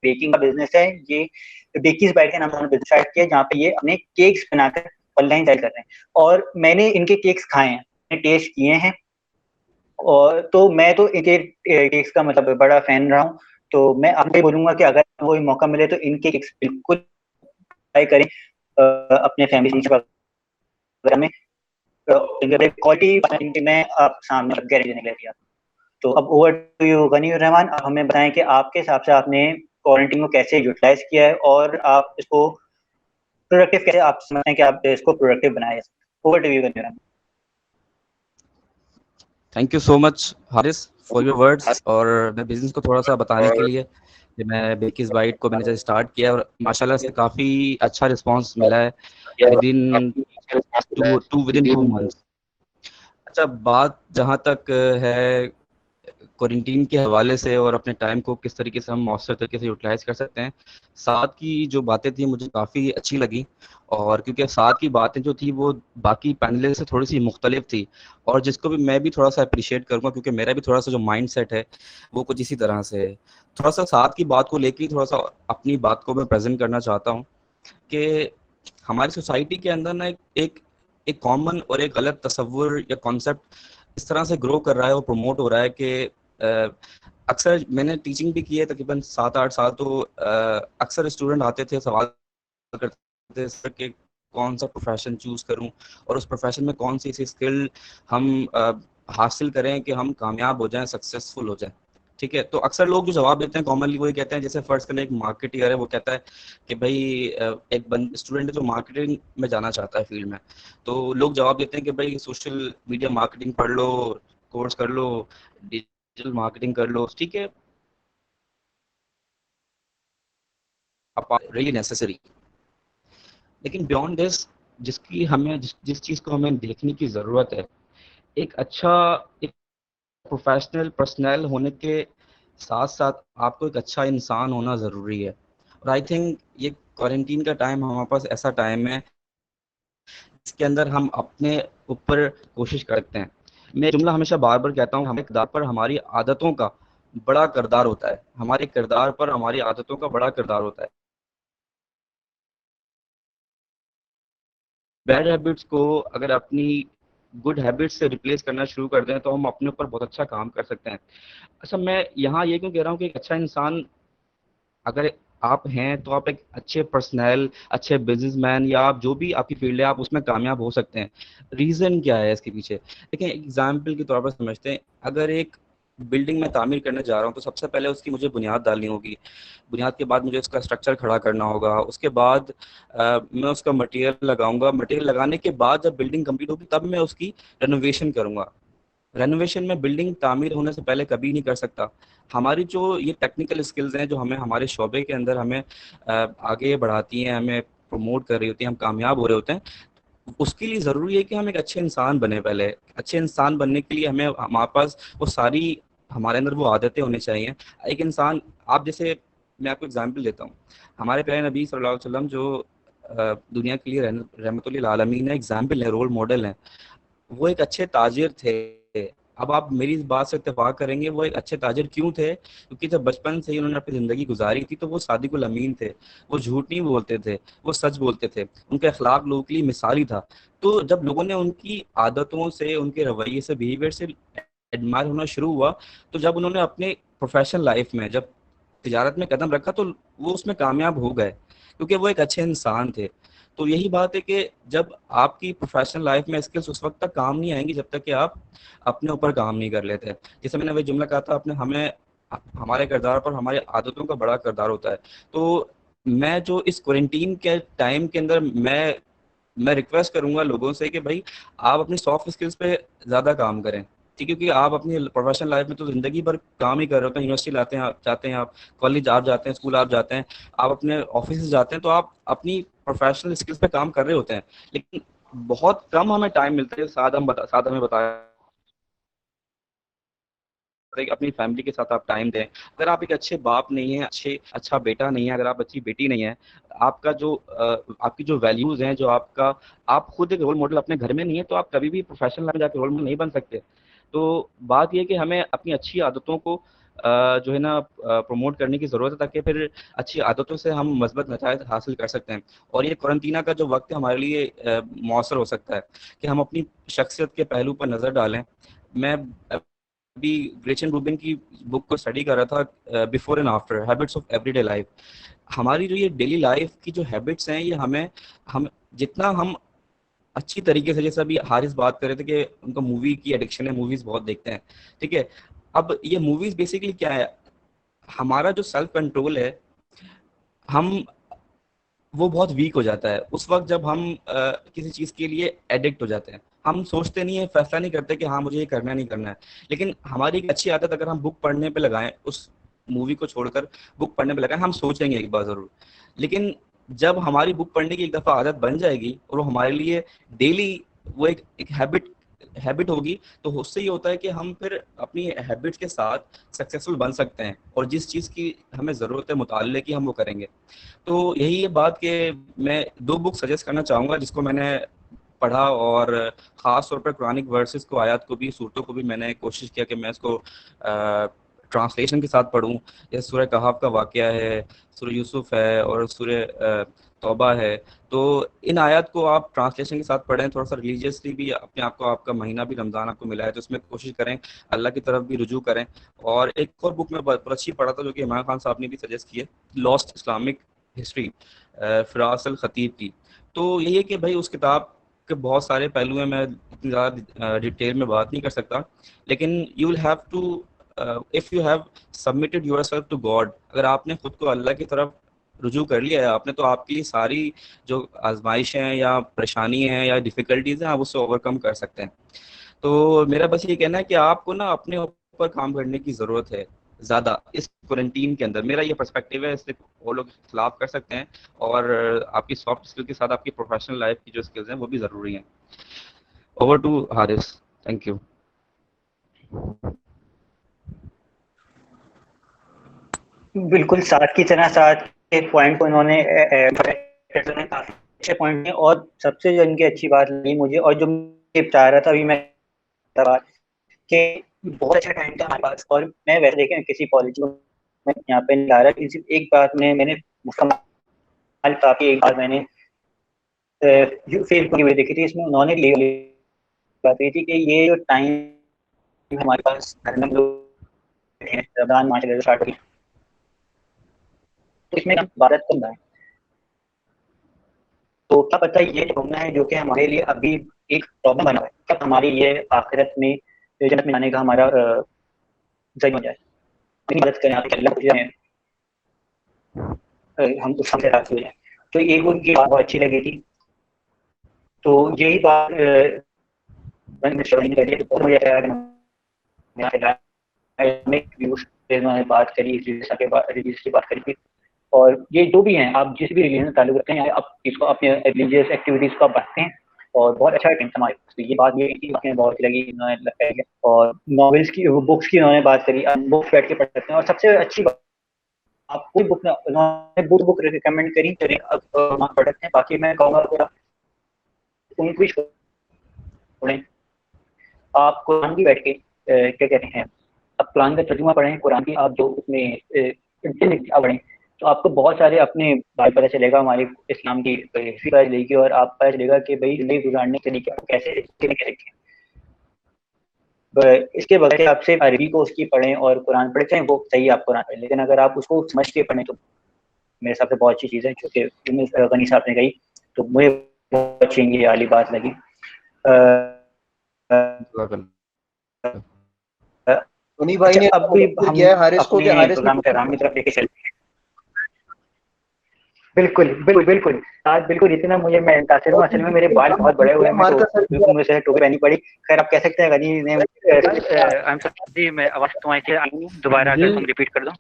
बेकिंग का बिजनेस है। ये बेकीज बाइट के नाम से बिजनेस स्टार्ट किया है जहाँ पे ये अपने केक्स बनाकर ऑनलाइन सेल कर रहे हैं। और मैंने इनके केक्स खाए हैं, टेस्ट किए हैं, और तो मैं तो इनके केक्स का मतलब बड़ा फैन रहा हूँ। तो मैं आपको बोलूंगा कि अगर वो मौका मिले तो इनके केक्स बिल्कुल ट्राई करें अपने फैमिली वगैरह में। क्वालिटी में आप सामने गारंटी देने लगे। तो अब over to you Ghani Rehman, अब हमें बताएं कि आपके हिसाब से आपने क्वारंटीन को कैसे यूटिलाइज किया है और आप इसको प्रोडक्टिव कैसे आप समझते हैं कि आप इसको प्रोडक्टिव बनाए। Over to you Ghani Rehman. Thank you so much Haris for your words. और मैं बिजनेस को थोड़ा सा बताने के लिए कि मैं बेकिस बाइट को मैंने जैसे स्टार्ट किया और माशाल्लाह से काफ़ी अच्छा रिस्पांस मिला है विदिन 2 मंथ्स। अच्छा, बात जहाँ तक है क्वारंटीन के हवाले से और अपने टाइम को किस तरीके से हम मौसर तरीके से यूटिलाइज कर सकते हैं, साथ की जो बातें थी मुझे काफ़ी अच्छी लगी। और क्योंकि साथ की बातें जो थी वो बाकी पैनलिस्ट से थोड़ी सी मुख्तलिफ थी और जिसको भी मैं भी थोड़ा सा अप्रिशिएट करूँगा क्योंकि मेरा भी थोड़ा सा जो माइंड सेट है वो कुछ इसी तरह से है। थोड़ा सा साथ की बात को लेकर थोड़ा सा अपनी बात को मैं प्रेजेंट करना चाहता हूँ कि हमारी सोसाइटी के अंदर ना एक एक कॉमन और एक गलत तस्वुर या कॉन्सेप्ट इस तरह से ग्रो कर रहा है और प्रमोट हो रहा है कि अक्सर मैंने टीचिंग भी की है तकरीबन 7-8 साल, तो अक्सर स्टूडेंट आते थे, सवाल करते थे सर कि कौन सा प्रोफेशन चूज करूं और उस प्रोफेशन में कौन सी ऐसी स्किल हम हासिल करें कि हम कामयाब हो जाएं, सक्सेसफुल हो जाएं। ठीक है, तो अक्सर लोग जो जवाब देते हैं कॉमनली वही कहते हैं, जैसे फर्स्ट करें एक मार्केटियर है, वो कहता है कि भाई एक स्टूडेंट है जो मार्केटिंग में जाना चाहता है फील्ड में, तो लोग जवाब देते हैं कि भाई सोशल मीडिया मार्केटिंग पढ़ लो, कोर्स कर लो, डिजिटल मार्केटिंग कर लो। ठीक है, रियली नेसेसरी, लेकिन बियॉन्ड दिस जिसकी हमें जिस चीज़ को हमें देखने की ज़रूरत है, एक अच्छा एक प्रोफेशनल पर्सनल होने के साथ साथ आपको एक अच्छा इंसान होना ज़रूरी है। और आई थिंक ये क्वारंटीन का टाइम हमारे पास ऐसा टाइम है जिसके अंदर हम अपने ऊपर कोशिश करते हैं। मैं जुमला हमेशा बार बार कहता हूँ, हमारे किरदार पर हमारी आदतों का बड़ा किरदार होता है। हमारे किरदार पर हमारी आदतों का बड़ा किरदार होता है। बैड हैबिट्स को अगर अपनी गुड हैबिट्स से रिप्लेस करना शुरू कर दें तो हम अपने ऊपर बहुत अच्छा काम कर सकते हैं। अच्छा, मैं यहाँ ये क्यों कह रहा हूँ कि एक अच्छा इंसान अगर आप हैं तो आप एक अच्छे पर्सनल, अच्छे बिजनेसमैन या आप जो भी आपकी फील्ड है आप उसमें कामयाब हो सकते हैं। रीज़न क्या है इसके पीछे? देखिए, एग्जाम्पल के तौर पर समझते हैं, अगर एक बिल्डिंग में तामीर करने जा रहा हूँ तो सबसे पहले उसकी मुझे बुनियाद डालनी होगी। बुनियाद के बाद मुझे उसका स्ट्रक्चर खड़ा करना होगा। उसके बाद मैं उसका मटेरियल लगाऊंगा। मटेरियल लगाने के बाद जब बिल्डिंग कंप्लीट होगी तब मैं उसकी रेनोवेशन करूंगा। रेनोवेशन में बिल्डिंग तामीर होने से पहले कभी नहीं कर सकता। हमारी जो ये टेक्निकल स्किल्स हैं जो हमें हमारे शोबे के अंदर हमें आगे बढ़ाती हैं, हमें प्रमोट कर रही होती हैं, हम कामयाब हो रहे होते हैं, उसके लिए ज़रूरी है कि हम एक अच्छे इंसान बने। पहले अच्छे इंसान बनने के लिए हमें हमारे पास वो सारी हमारे अंदर वो आदतें होनी चाहिए। एक इंसान, आप जैसे, मैं आपको एग्जांपल देता हूँ। हमारे प्यारे नबी सल्लल्लाहु अलैहि वसल्लम जो दुनिया के लिए रहमतुल लिल आलमीन है, एग्जाम्पल है, रोल मॉडल है। वो एक अच्छे ताजिर थे। अब आप मेरी इस बात से इत्तेफाक करेंगे, वो एक अच्छे ताजिर क्यों थे? क्योंकि जब बचपन से ही उन्होंने अपनी ज़िंदगी गुजारी थी तो वो सादिकुल अमीन थे। वो झूठ नहीं बोलते थे, वो सच बोलते थे। उनका अखलाक लोगों के लिए मिसाली था। तो जब लोगों ने उनकी आदतों से, उनके रवैये से, बिहेवियर से एडमायर होना शुरू हुआ, तो जब उन्होंने अपने प्रोफेशनल लाइफ में जब तिजारत में कदम रखा तो वो उसमें कामयाब हो गए, क्योंकि वो एक अच्छे इंसान थे। तो यही बात है कि जब आपकी प्रोफेशनल लाइफ में स्किल्स उस वक्त तक काम नहीं आएंगी जब तक कि आप अपने ऊपर काम नहीं कर लेते। जैसे मैंने वही जुमला कहा था, अपने हमें हमारे किरदार पर हमारी आदतों का बड़ा किरदार होता है। तो मैं जो इस क्वारंटीन के टाइम के अंदर मैं रिक्वेस्ट करूंगा लोगों से कि भाई आप अपनी सॉफ्ट स्किल्स पे ज़्यादा काम करें। ठीक है, क्योंकि आप अपनी प्रोफेशनल लाइफ में तो ज़िंदगी भर काम ही कर रहे होते हैं। यूनिवर्सिटी लाते हैं, आप जाते हैं, आप कॉलेज आप जाते हैं, स्कूल आप जाते हैं, आप अपने ऑफिस जाते हैं, तो आप अपनी प्रोफेशनल स्किल्स पे काम कर रहे होते हैं। लेकिन बहुत कम हमें टाइम मिलता है, साथ हमें बताया अपनी फैमिली के साथ आप टाइम दें। अगर आप एक अच्छे बाप नहीं हैं, अच्छा बेटा नहीं है, अगर आप अच्छी बेटी नहीं है, आपका जो आपकी जो वैल्यूज हैं, जो आपका, आप खुद एक रोल मॉडल अपने घर में नहीं है, तो आप कभी भी प्रोफेशनल लाइफ में जाकर रोल मॉडल नहीं बन सकते। तो बात यह है कि हमें अपनी अच्छी आदतों को जो है ना प्रमोट करने की ज़रूरत है, ताकि फिर अच्छी आदतों से हम मस्बत नतायज हासिल कर सकते हैं। और ये क्वारंटीना का जो वक्त है हमारे लिए मौसर हो सकता है कि हम अपनी शख्सियत के पहलू पर नज़र डालें। मैं अभी ग्रेचन रूबिन की बुक को स्टडी कर रहा था, before and after habits of everyday life. हमारी जो ये डेली लाइफ की जो हैबिट्स हैं, ये हम जितना हम अच्छी तरीके से, जैसे अभी हारिस बात कर रहे थे कि उनको मूवी की एडिक्शन है, मूवीज बहुत देखते हैं। ठीक है, अब ये मूवीज बेसिकली क्या है, हमारा जो सेल्फ कंट्रोल है, हम वो बहुत वीक हो जाता है उस वक्त जब हम किसी चीज़ के लिए एडिक्ट हो जाते हैं। हम सोचते नहीं है, फैसला नहीं करते कि हाँ मुझे ये करना है, नहीं करना है। लेकिन हमारी एक अच्छी आदत अगर हम बुक पढ़ने पे लगाएं, उस मूवी को छोड़कर बुक पढ़ने पे लगाएं, हम सोचेंगे एक बार ज़रूर। लेकिन जब हमारी बुक पढ़ने की एक दफ़ा आदत बन जाएगी और वो हमारे लिए डेली वो एक हैबिट हैबिट होगी, तो उससे ये होता है कि हम फिर अपनी हैबिट्स के साथ सक्सेसफुल बन सकते हैं और जिस चीज़ की हमें ज़रूरत है मुताल्ले की, हम वो करेंगे। तो यही है बात कि मैं 2 बुक सजेस्ट करना चाहूँगा जिसको मैंने पढ़ा, और ख़ास तौर पर कुरानिक वर्सेस को, आयत को भी, सूरतों को भी मैंने कोशिश किया कि मैं इसको ट्रांसलेशन के साथ पढूँ। जैसे सूरह कहफ का वाक़या है, सूरह यूसुफ है और सूरह तौबा है। तो इन आयत को आप ट्रांसलेशन के साथ पढ़ें, थोड़ा-सा रिलीजियसली भी अपने आप को, आपका महीना भी रमज़ान आपको मिला है तो उसमें कोशिश करें, अल्लाह की तरफ भी रुजू करें। और एक और बुक मैं बहुत अच्छी पढ़ा था जो कि इमरान खान साहब ने भी सजेस्ट की है, लॉस्ट इस्लामिक हिस्ट्री, फिरास अल खतीब की। तो यही है कि भाई उस किताब के बहुत सारे पहलू हैं, मैं इतनी ज़्यादा डिटेल में बात नहीं कर सकता। लेकिन you will have to, if you have submitted yourself to God, अगर आपने खुद को अल्लाह की तरफ रुजू कर लिया है आपने, तो आपके लिए सारी जो आजमाइशें हैं या परेशानी हैं या डिफ़िकल्टीज़ हैं, आप उससे ओवरकम कर सकते हैं। तो मेरा बस ये कहना है कि आपको ना अपने ऊपर काम करने की ज़रूरत है ज़्यादा इस क्वारंटीन के अंदर। मेरा ये पर्सपेक्टिव है, इससे वो लोग इख्तिलाफ कर सकते हैं। और आपकी सॉफ्ट स्किल के साथ आपकी प्रोफेशनल लाइफ की जो स्किल्स हैं वो भी ज़रूरी हैं। Over to Haris, thank you. बिल्कुल साथ की तरह साथ एक पॉइंट को इन्होंने काफी अच्छे पॉइंट हैं, और सबसे जो इनकी अच्छी बात लगी मुझे, और जो मैं चाह रहा था अभी मैं बात कि बहुत अच्छा टाइम था हमारे पास, और मैं वैसे देखें किसी कॉलेज को मैं यहाँ पे नहीं ला रहा, किसी एक बात में मैंने मुकम्मल काफी एक बात मैंने फेसबुक की वीडियो देखी थी, इसमें उन्होंने बात की थी कि ये जो टाइम हमारे पास घर में लोग हैं, रमजान माशाल्लाह स्टार्ट हुई, तो इसमें भारत कम है, तो क्या पता ये घूमना है जो कि हमारे लिए अभी एक प्रॉब्लम बना है, क्या हमारी ये आखिरत में जन्नत में आने का हमारा जरिया हो जाए। अपनी मदद करें, आपके अल्लाह को हम उस हमसे राजी हो जाए। तो एक उनकी बात बहुत अच्छी लगी थी, तो यही बात मैंने श्रवण करी, तो मुझे उन्होंने बात करी रिलीज की बात करी थी, और ये जो भी हैं, आप जिस भी रिलीजन से ताल्लुक रखते हैं, आप इसको अपने रिलीजियस एक्टिविटीज को बढ़ते हैं, और बहुत अच्छा टाइम हमारे पास। तो ये बात ये थी, बातें बहुत अच्छी लगी इन्होंने लगाई, और नॉवेल्स की बुक्स की उन्होंने बात करी, बुक्स बैठ के पढ़ सकते हैं, और सबसे अच्छी बात आप कोई बुक उन्होंने बुक रिकमेंड करी प्रोडक्ट है, बाकी मैं कहूँगा उनको छोड़ें, आप कुरान की बैठ के क्या कहते हैं, आप कुरान का तर्जुमा पढ़ें, कुरान की आप जो उसमें पढ़ें, तो आपको बहुत सारे अपने बारे पता चलेगा, हमारे इस्लाम की हिस्ट्री पता चलेगी, और आप पता चलेगा कि भाई जिंदगी गुजारने के तरीके आप कैसे सीखें। इसके बगैर आपसे अरबी को उसकी पढ़ें और कुरान पढ़े, चाहे वो सही आप कुरान पढ़ें, लेकिन अगर आप उसको समझ के पढ़ें तो मेरे हिसाब से बहुत अच्छी चीज़ है, जो कि गनी साहब ने कही, तो मुझे बहुत अच्छी ये वाली बात लगी। भाई ने अब भी हम किया है हारिस को, अपने प्रोग्राम का राम की तरफ लेके चलते हैं। बिल्कुल बिल्कुल बिल्कुल आज बिल्कुल इतना मुझे मैं तासिर हूँ, असल में मेरे बाल बहुत बड़े हुए हैं, तो मुझे टोपी पहनी पड़ी। खैर आप कह सकते हैं गनी ने मैं आवाज तुम्हारी से आई दोबारा अगर तुम रिपीट कर दो।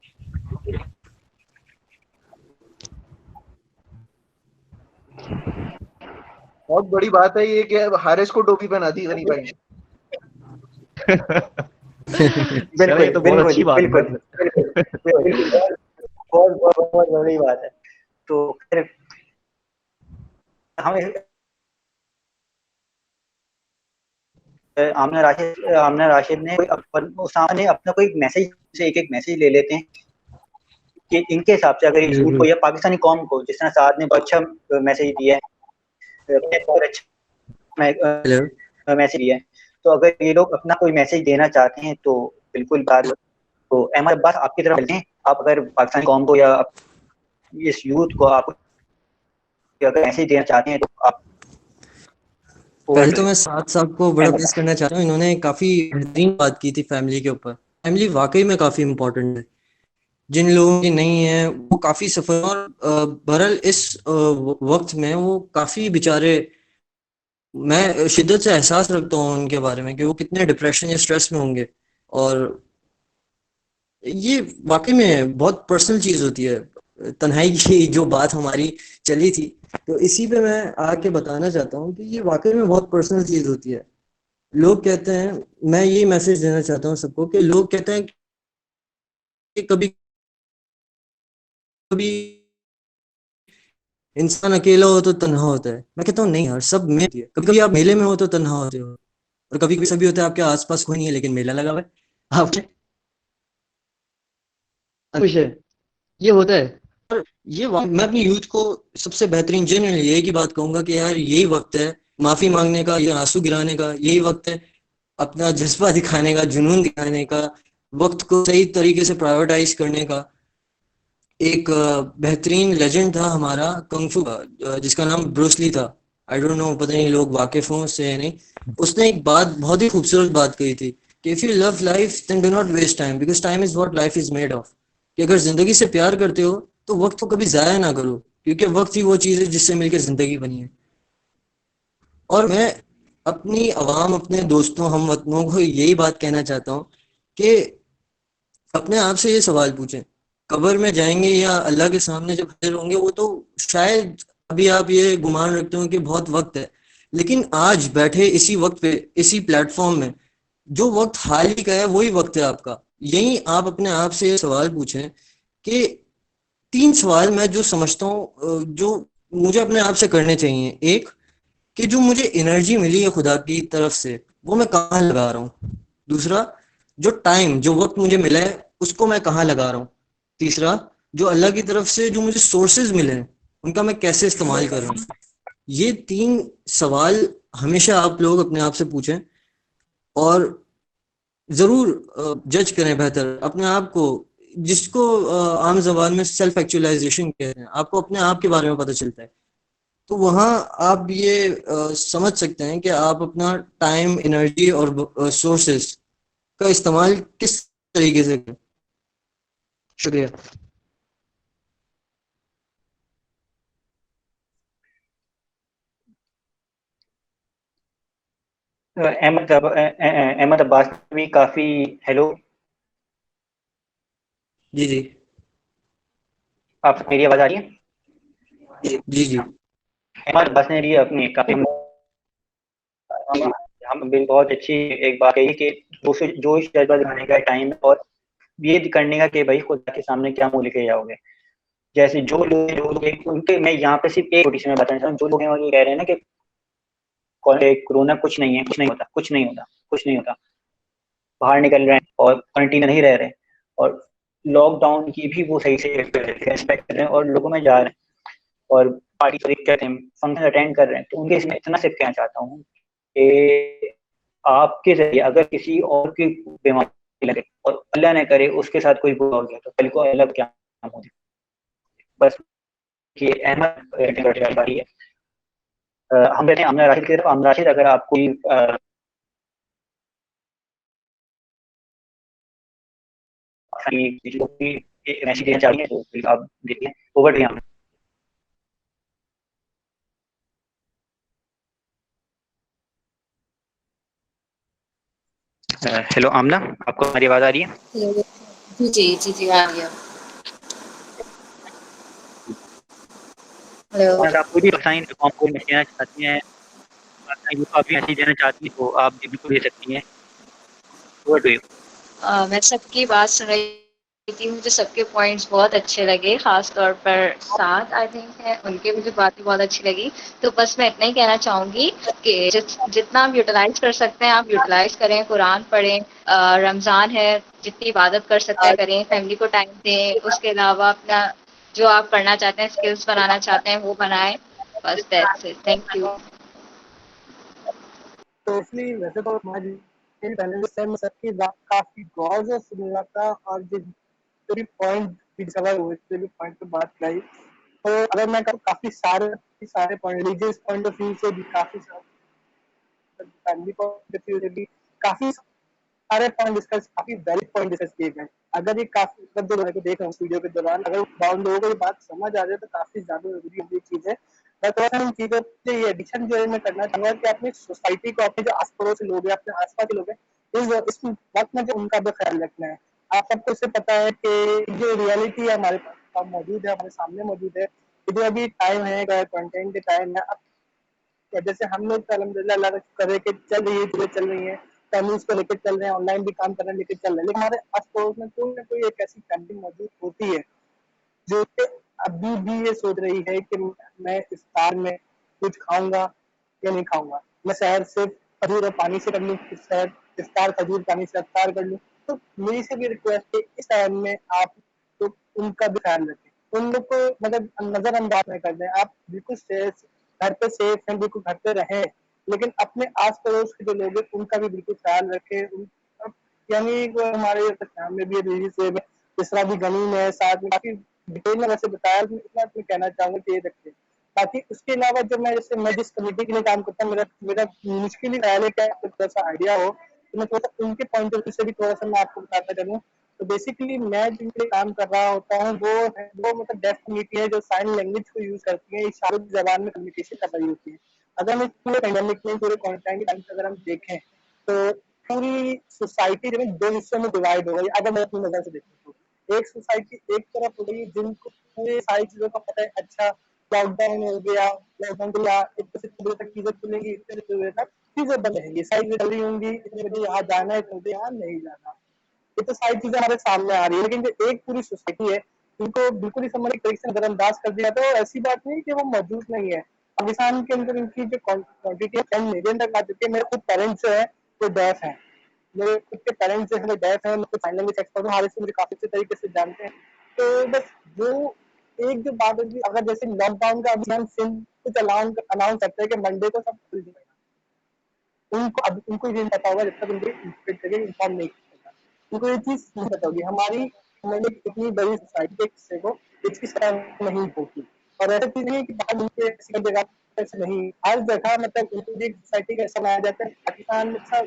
बहुत बड़ी बात है ये कि हारिस को टोपी पहना दी गनी भाई। बिल्कुल तो बहुत अच्छी बात है, बहुत बड़ी बात है। तो फिर हमें आमना राशिद ने सामने अपना कोई मैसेज से एक मैसेज ले लेते हैं कि इनके हिसाब से अगर झूठ को या पाकिस्तानी कौम को, जिस तरह साद ने बहुत अच्छा मैसेज दिया है, मैसेज दिया है, तो अगर ये लोग अपना कोई मैसेज देना चाहते हैं तो बिल्कुल बात, तो अहमद अब्बास आपकी तरफ चलते हैं। आप अगर पाकिस्तानी कौम को या इस यूथ को आप अगर मैसेज देना चाहते हैं तो आप। पहले तो मैं साद साहब को बड़ा प्रेस करना चाहता हूँ, इन्होंने काफ़ी बेहतरीन बात की थी फैमिली के ऊपर। फैमिली वाकई में काफ़ी इम्पोर्टेंट है, जिन लोगों की नहीं है वो काफ़ी सफ़र, और बहरहाल इस वक्त में वो काफ़ी बेचारे, मैं शिद्दत से एहसास रखता हूँ उनके बारे में कि वो कितने डिप्रेशन या स्ट्रेस में होंगे, और ये वाकई में बहुत पर्सनल चीज़ होती है। तन्हाई की जो बात हमारी चली थी, तो इसी पे मैं आके बताना चाहता हूँ कि ये वाकई में बहुत पर्सनल चीज़ होती है। लोग कहते हैं, मैं यही मैसेज देना चाहता हूँ सबको, कि लोग कहते हैं कि कभी कभी इंसान अकेला हो तो तन्हा होता है। मैं कहता हूँ नहीं यार, सब में होती है। कभी कभी आप मेले में हो तो तन्हा होते हो, और कभी कभी सभी होता है आपके आसपास कोई नहीं है लेकिन मेला लगा हुआ है, आपके खुश है, ये होता है। और ये मैं अपनी यूथ को सबसे बेहतरीन जनरली यही की बात कहूंगा कि यार यही वक्त है माफी मांगने का या आंसू गिराने का, यही वक्त है अपना जज्बा दिखाने का, जुनून दिखाने का, वक्त को सही तरीके से प्रायोरिटाइज करने का। एक बेहतरीन लेजेंड था हमारा कंगफू का, जिसका नाम ब्रूस ली था। आई डोंट नो, पता नहीं लोग वाकिफ हों उससे या नहीं। उसने एक बात, बहुत ही खूबसूरत बात कही थी कि if you love life then do not waste time, because time is what life is made of. कि अगर जिंदगी से प्यार करते हो तो वक्त को कभी जाया ना करो, क्योंकि वक्त ही वो चीज है जिससे मिलकर जिंदगी बनी है। और मैं अपनी आवाम, अपने दोस्तों, हम वतनों को यही बात कहना चाहता हूँ कि अपने आप से ये सवाल पूछें, कब्र में जाएंगे या अल्लाह के सामने जब हाजिर होंगे, वो तो शायद अभी आप ये गुमान रखते हो कि बहुत वक्त है, लेकिन आज बैठे इसी वक्त पे, इसी प्लेटफॉर्म में, जो वक्त हाल ही का है वही वक्त है आपका। यही आप अपने आप से ये सवाल पूछें कि 3 सवाल मैं जो समझता हूँ, जो मुझे अपने आप से करने चाहिए। एक, कि जो मुझे एनर्जी मिली है खुदा की तरफ से, वो मैं कहाँ लगा रहा हूँ। दूसरा, जो टाइम, जो वक्त मुझे मिला है, उसको मैं कहाँ लगा रहा हूँ। तीसरा, जो अल्लाह की तरफ से जो मुझे सोर्सेज मिले हैं, उनका मैं कैसे इस्तेमाल कर रहा हूँ। ये 3 सवाल हमेशा आप लोग अपने आप से पूछें, और ज़रूर जज करें बेहतर अपने आप को, जिसको आम ज़बान में सेल्फ एक्चुअलाइजेशन कहते हैं। आपको अपने आप के बारे में पता चलता है, तो वहाँ आप ये समझ सकते हैं कि आप अपना टाइम, एनर्जी और सोर्सेस का इस्तेमाल किस तरीके से करें। शुक्रिया। अहमद अब्बास भी काफी, हेलो, जी जी। आप मेरी आवाज आ रही है? जी जी। अहमद अब्बास ने भी अपनी काफी हम भी बहुत अच्छी एक बात कही कि जोश जज्बा दिखाने का टाइम और ये करने का कि भाई खुदा के सामने क्या मुंह लेके जाओगे। जैसे जो लोग उनके, मैं यहाँ पे सिर्फ एक छोटी सी मैं बताना चाहता हूँ, जो लोग हैं वो ये कह रहे हैं ना कि कोरोना कुछ नहीं है, कुछ नहीं होता, कुछ नहीं होता, कुछ नहीं होता, बाहर निकल रहे हैं और क्वारंटीन नहीं रह रहे और लॉकडाउन की भी वो सही से रेस्पेक्ट कर रहे हैं और लोगों में जा रहे हैं और पार्टी करते हैं, फंक्शन अटेंड कर रहे हैं। तो उनके इसमें इतना सिर्फ कहना चाहता हूँ कि आपके जरिए अगर किसी और की बीमारी लगे और अल्लाह ने करे उसके साथ कोई बुरा हो गया तो कल को अल्लाह क्या हो। बस ये अहमद बारी है। हम कहते हैं अमना राशिद की तरफ। अमना राशिद, अगर आपको मैसेज देना चाहिए तो आप देखिए। Over to. हेलो आमना, आपको हमारी आवाज आ रही है? हेलो। जी जी जी, आ गया। हेलो। और आप कोई भी साइन फॉर्म को मैसेज देना चाहती हैं, आप मैसेज देना चाहती हैं तो आप बिल्कुल दे सकती हैं। Over to you. मैं सबकी बात सुन रही थी, मुझे सबके पॉइंट्स बहुत अच्छे लगे, खास तौर पर साथ आई थिंक है, उनके मुझे बातें बहुत अच्छी लगी। तो बस मैं इतना ही कहना चाहूंगी कि जितना आप यूटिलाइज कर सकते हैं आप यूटिलाइज करें, कुरान पढ़ें, रमज़ान है, जितनी इबादत कर सकते हैं करें, फैमिली को टाइम दें, उसके अलावा अपना जो आप करना चाहते हैं, स्किल्स बनाना चाहते हैं वो बनाएं। बस दैट्स इट, थैंक यू। तो इसलिए वैसे तो मैं पहले से मैं सबकी बात काफी गौर से सुन रहा था और जो भी पॉइंट डिस्कवर हुए थे, भी पॉइंट पे बात करी, तो अगर मैं कहूँ काफी सारे point religious point of view से भी, काफी सारे फैमिली पॉइंट ऑफ व्यू से भी काफी सारे पॉइंट डिस्कस, काफी वैलिड पॉइंट डिस्कस किए गए। अगर ये काफी मतलब जो मैं को देख रहा हूँ वीडियो के दौरान, अगर बहुत लोगों को ये बात समझ आ जाए तो काफी ज्यादा जरूरी चीज है। मैं थोड़ा सा इन चीजों से ये एडिशन जो है मैं करना चाहूंगा कि अपनी सोसाइटी को, अपने जो आस पड़ोस के लोग हैं, अपने आसपास के लोग हैं, इस वक्त में जो उनका भी ख्याल रखना है। आप सबको इससे पता है कि जो रियलिटी है हमारे पास मौजूद है, हमारे सामने मौजूद है, कि जो अभी टाइम है, कंटेंट के टाइम है। अब जैसे हम लोग तो अलहमदिल्ला अल्लाह का शुक्र है कि चल रही है, चीजें चल रही हैं, फैमिलीज को लेकर चल रहे हैं, ऑनलाइन भी काम कर रहे हैं, लेकर चल रहे हैं, लेकिन हमारे आस पड़ोस में कोई ना कोई एक ऐसी फैमिली मौजूद होती है जो कि अभी भी ये सोच रही है कि मैं इफ्तार में कुछ खाऊंगा या नहीं खाऊंगा, मैं सहर सिर्फ खजूर और पानी से कर लूँ, सहर इफ्तार खजूर पानी से इफ्तार कर लूँ। तो मेरी से भी रिक्वेस्ट है इस टाइम में आप तो उनका भी ख्याल रखें, उन लोग को मतलब नजरअंदाज नहीं कर दें। आप बिल्कुल सेफ, घर पे सेफ हैं, बिल्कुल घर पे रहें, लेकिन अपने आस पड़ोस के जो लोग हैं उनका भी बिल्कुल ख्याल रखें। यानी हमारे सामने भी जिस भी गनीम है, साथ में काफी डिटेल में वैसे बताया, इतना मैं कहना चाहूंगा कि ये रखें। बाकी उसके अलावा जो मैं जैसे मैं जिस कमेटी के लिए काम करता हूँ, मेरा मेरा मुश्किल ही ख्याल है कि आपको थोड़ा सा आइडिया हो, तो मैं थोड़ा सा उनके पॉइंट ऑफ व्यू से भी थोड़ा सा मैं आपको बताता चलूँ। तो बेसिकली मैं जिनके काम कर रहा होता हूँ वो मतलब डेफ कमेटी है जो साइन लैंग्वेज को यूज करती है, इशारों की जबान में कम्युनिकेशन कर रही होती है। अगर हम पूरे पेंडेमिक में, पूरे क्वारंटाइन के टाइम अगर हम देखें तो पूरी सोसाइटी जो है दो हिस्सों में डिवाइड हो गई। अगर मैं अपनी नजर से देखूँ तो एक सोसाइटी एक तरफ हो गई जिनको पूरे सारी चीजों का पता है, अच्छा लॉकडाउन हो गया, लॉकडाउन के बाद इतने से बजे तक चीजें खुलेंगी, इतने से बजे तक चीजें बंद रहेंगी, सारी चल रही होंगी, इतने बजे यहाँ जाना है, इतने बजे यहाँ नहीं जाना, ये तो सारी चीजें हमारे सामने आ रही है। लेकिन जो एक पूरी सोसाइटी है इनको बिल्कुल ही समझ एक तरीके से नजरअंदाज कर दिया था। ऐसी बात नहीं कि वो मौजूद नहीं है, पाकिस्तान के अंदर इनकी जो क्वांटिटी है 10 मिलियन तक आ चुकी है। मेरे खुद पेरेंट्स जो है वो डेफ हैं, मेरे खुद के पेरेंट्स जो है वो डेफ हैं, मैं साइन लैंग्वेज एक्सपर्ट हूँ, हारिस मुझे काफी अच्छे तरीके से जानते हैं। तो बस जो एक जो बात होगी, अगर जैसे लॉकडाउन का अभी हम सिंध कुछ अनाउंस करते हैं कि मंडे को सब खुल जाएगा, उनको ये नहीं पता होगा जब तक उनके इन्फॉर्म नहीं होगा, उनको ये चीज नहीं पता होगी। मैंने इतनी बड़ी सोसाइटी के हिस्से को इसकी तरह नहीं होती, और ऐसा चीज नहीं है कि बाहर मुल्क ऐसी जगह ऐसे नहीं, हर जगह मतलब उनको भी सोसाइटी का हिस्सा बनाया जाता है। पाकिस्तान में सब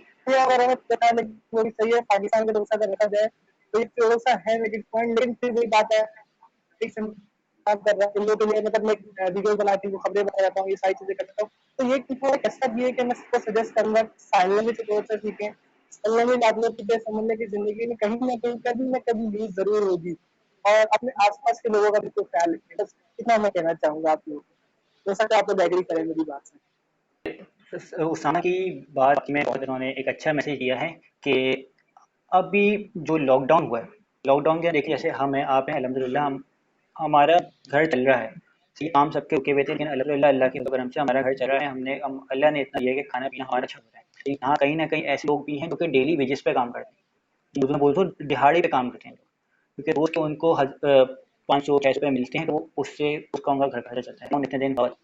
वो भी सही है, पाकिस्तान के दोस्त अगर रखा जाए तो ये थोड़ा सा है नेगेटिव पॉइंट, लेकिन फिर वही बात है काम कर रहा है इन लोगों के लिए। मतलब मैं वीडियो बनाती हूँ, खबरें बता जाता हूँ, ये सारी चीजें करता हूँ। तो ये थोड़ा ऐसा भी है कि मैं सबको सजेस्ट करूंगा साइन लैंग्वेज को थोड़ा सा सीखें। साइन लैंग्वेज आप लोग की समझने की जिंदगी में कहीं ना कभी यूज जरूर होगी, और अपने आसपास के लोगों का भी तो ख्याल रखें। बस इतना मैं कहना चाहूंगा आप लोग, हो सकता है आप लोग एग्री करें मेरी बात से। उसामा की बात में बहुत इन्होंने एक अच्छा मैसेज दिया है कि अभी जो लॉकडाउन हुआ है, लॉकडाउन के देखिए जैसे हम हैं आप हैं, अल्हम्दुलिल्लाह हम हमारा घर चल रहा है। ये काम सबके रुके हुए थे, लेकिन अल्हम्दुलिल्लाह अल्लाह के करम से हमारा घर चल रहा है। अल्लाह ने इतना दिया है कि खाना पीना हमारा अच्छा हो रहा है। लेकिन यहाँ कहीं ना कहीं ऐसे लोग भी हैं जो कि डेली वेजेस पे काम करते हैं, जो मैं बोलता हूँ दिहाड़ी पे काम करते हैं, क्योंकि रोज के उनको 500-600 रुपये मिलते हैं, तो उससे उसका उनका घर खर्चा चलता है उन इतने दिन बाद।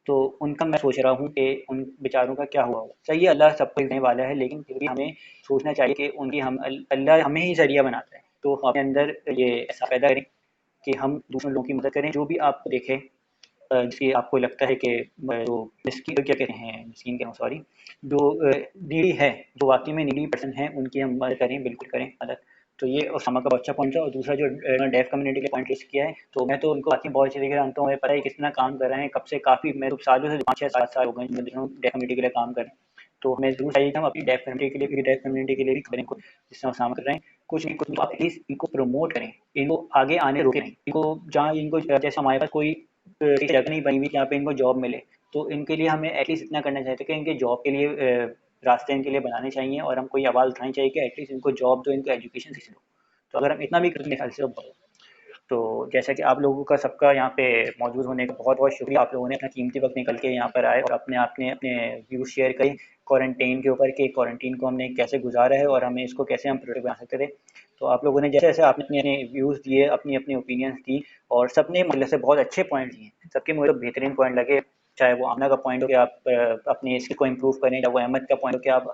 तो उनका मैं सोच रहा हूँ कि उन बेचारों का क्या हुआ होगा। सही है, अल्लाह सबको देने वाला है, लेकिन फिर भी हमें सोचना चाहिए कि उनकी हम अल्लाह हमें ही जरिया बनाता है, तो हम अपने अंदर ये ऐसा पैदा करें कि हम दूसरे लोगों की मदद करें। जो भी आप देखें जिसकी आपको लगता है कि जो मिस्कीन क्या कहते हैं, मिस्कीन कह रहा हूँ सॉरी, जो नीडी है, जो वाकई में नीडी पर्सन है, उनकी हम मदद करें, बिल्कुल करें मदद। तो ये उसामा का बहुत अच्छा पॉइंट है। और दूसरा जो डेफ कम्युनिटी के पॉइंट रेस किया है, तो मैं तो उनको बाकी बहुत अच्छे तरीके से जानता हूँ, मुझे पता है कितना काम कर रहे हैं, कब से काफ़ी मैं तो सालों से 5-6-7 साल हो गए मैं देख रहा हूँ डेफ कम्युनिटी के लिए काम करें। तो हमें ज़रूर चाहिए कि हम अपनी डेफ कम्युनिटी के लिए भी करें कुछ, जिससे उसामा कर रहे हैं कुछ नहीं कुछ, तो आप एटलीस्ट इनको प्रमोट करें, इनको आगे आने रोकें नहीं, इनको जहाँ इनको जैसे हमारे पास कोई जगह नहीं बनी हुई जहाँ पे इनको जॉब मिले, तो इनके लिए हमें एटलीस्ट इतना करना चाहिए कि इनके जॉब के लिए रास्ते इनके लिए बनाने चाहिए, और हम कोई आवाज़ उठानी चाहिए कि एटलीस्ट इनको जॉब दो, इनको एजुकेशन से दो। तो अगर हम इतना भी करते हैं ख्याल से तो जैसा कि आप लोगों का सबका यहाँ पे मौजूद होने का बहुत बहुत शुक्रिया। आप लोगों ने अपना कीमती वक्त निकल के यहाँ पर आए और अपने आपने अपने व्यूज़ शेयर करें क्वारंटीन के ऊपर, कि क्वारंटीन को हमने कैसे गुजारा है और हमें इसको कैसे हम प्रोडक्ट बना सकते थे। तो आप लोगों ने जैसे जैसे आपने अपने अपने व्यूज़ दिए, अपनी अपनी ओपिनियंस दी, और सबने मतलब से बहुत अच्छे पॉइंट दिए, सबके मुझे बेहतरीन पॉइंट लगे। चाहे वो आमना का पॉइंट हो कि आप अपनी स्किल को इम्प्रूव करें, चाहे वो अहमद का पॉइंट हो कि आप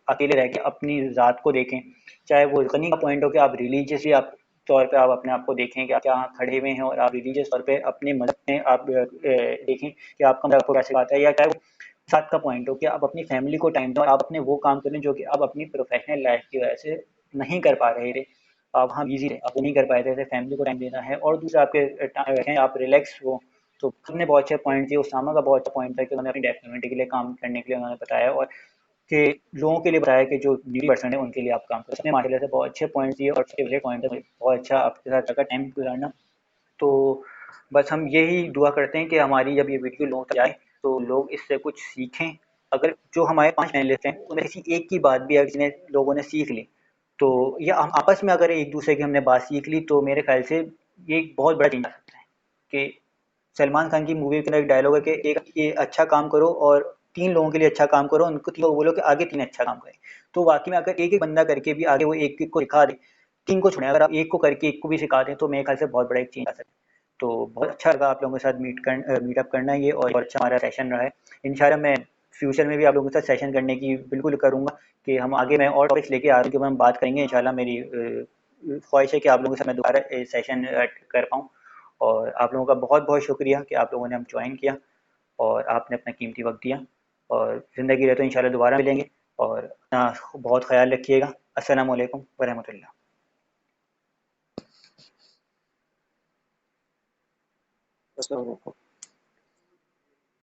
अकेले रह के अपनी ज़ात को देखें, चाहे वो गनी का पॉइंट हो कि आप रिलीजियसली आप तौर पे आप अपने आप को देखें कि आप क्या खड़े हुए हैं, और आप रिलीजियस तौर पे अपने मदद में आप देखें कि आपका मदद आपको कैसे आता है। या चाहे वो साथ का पॉइंट हो कि आप अपनी फैमिली को टाइम दो, आप अपने वो काम करें जो कि आप अपनी प्रोफेशनल लाइफ की वजह से नहीं कर पा रहे थे, आप वहाँ बिजी रहे, आप वो नहीं कर पाए थे, फैमिली को टाइम देना है। और दूसरा आपके रखें आप रिलैक्स हो। तो सबने बहुत अच्छे पॉइंट दिए। उसामा का बहुत अच्छा पॉइंट था कि उन्होंने अपनी डेफ कम्युनिटी के लिए काम करने के लिए उन्होंने बताया, और कि लोगों के लिए बताया कि जो नीडी पर्सन है उनके लिए आप काम करें। सबने माशाल्लाह से बहुत अच्छे पॉइंट्स दिए, और फेवरेट पॉइंट है बहुत अच्छा आपके साथ लगा टाइम गुजारना। तो बस हम यही दुआ करते हैं कि हमारी जब ये वीडियो लोगों तक जाए तो लोग इससे कुछ सीखें। अगर जो हमारे 5 पैनलिस्ट हैं उनमें किसी एक की बात भी अगर जिन्हें लोगों ने सीख ली, तो या हम आपस में अगर एक दूसरे की हमने बात सीख ली, तो मेरे ख्याल से ये एक बहुत बड़ा चेंज आ सकता है। कि सलमान खान की मूवी के अंदर एक डायलॉग है कि एक ये अच्छा काम करो और 3 लोगों के लिए अच्छा काम करो, उनको 3 लोग बोलो कि आगे 3 अच्छा काम करें। तो वाक़ई में अगर एक-एक बंदा करके भी आगे वो एक-एक को सिखा दे, 3 को छोड़ें, अगर आप एक को करके एक को भी सिखा दें, तो मेरे ख्याल से बहुत बड़ा एक चेंज आ सकता है। तो बहुत अच्छा लगा आप लोगों के साथ मीटअप करना ये, और अच्छा हमारा सेशन रहा है। इंशाल्लाह मैं फ्यूचर में भी आप लोगों के साथ सेशन करने की बिल्कुल करूँगा, कि हम आगे मैं और टॉपिक्स लेके आ रहा हूँ, कि हम बात करेंगे इंशाल्लाह। मेरी ख्वाहिश है कि आप लोगों के साथ मैं दोबारा सेशन कर पाऊँ। और आप लोगों का बहुत-बहुत शुक्रिया कि आप लोगों ने हम जॉइन किया, और आपने अपना कीमती वक़्त दिया। और ज़िंदगी रहे तो इंशाल्लाह दोबारा मिलेंगे, और अपना बहुत ख़्याल रखिएगा। अस्सलामु अलैकुम व रहमतुल्लाह। अस्सलाम वालेकुम।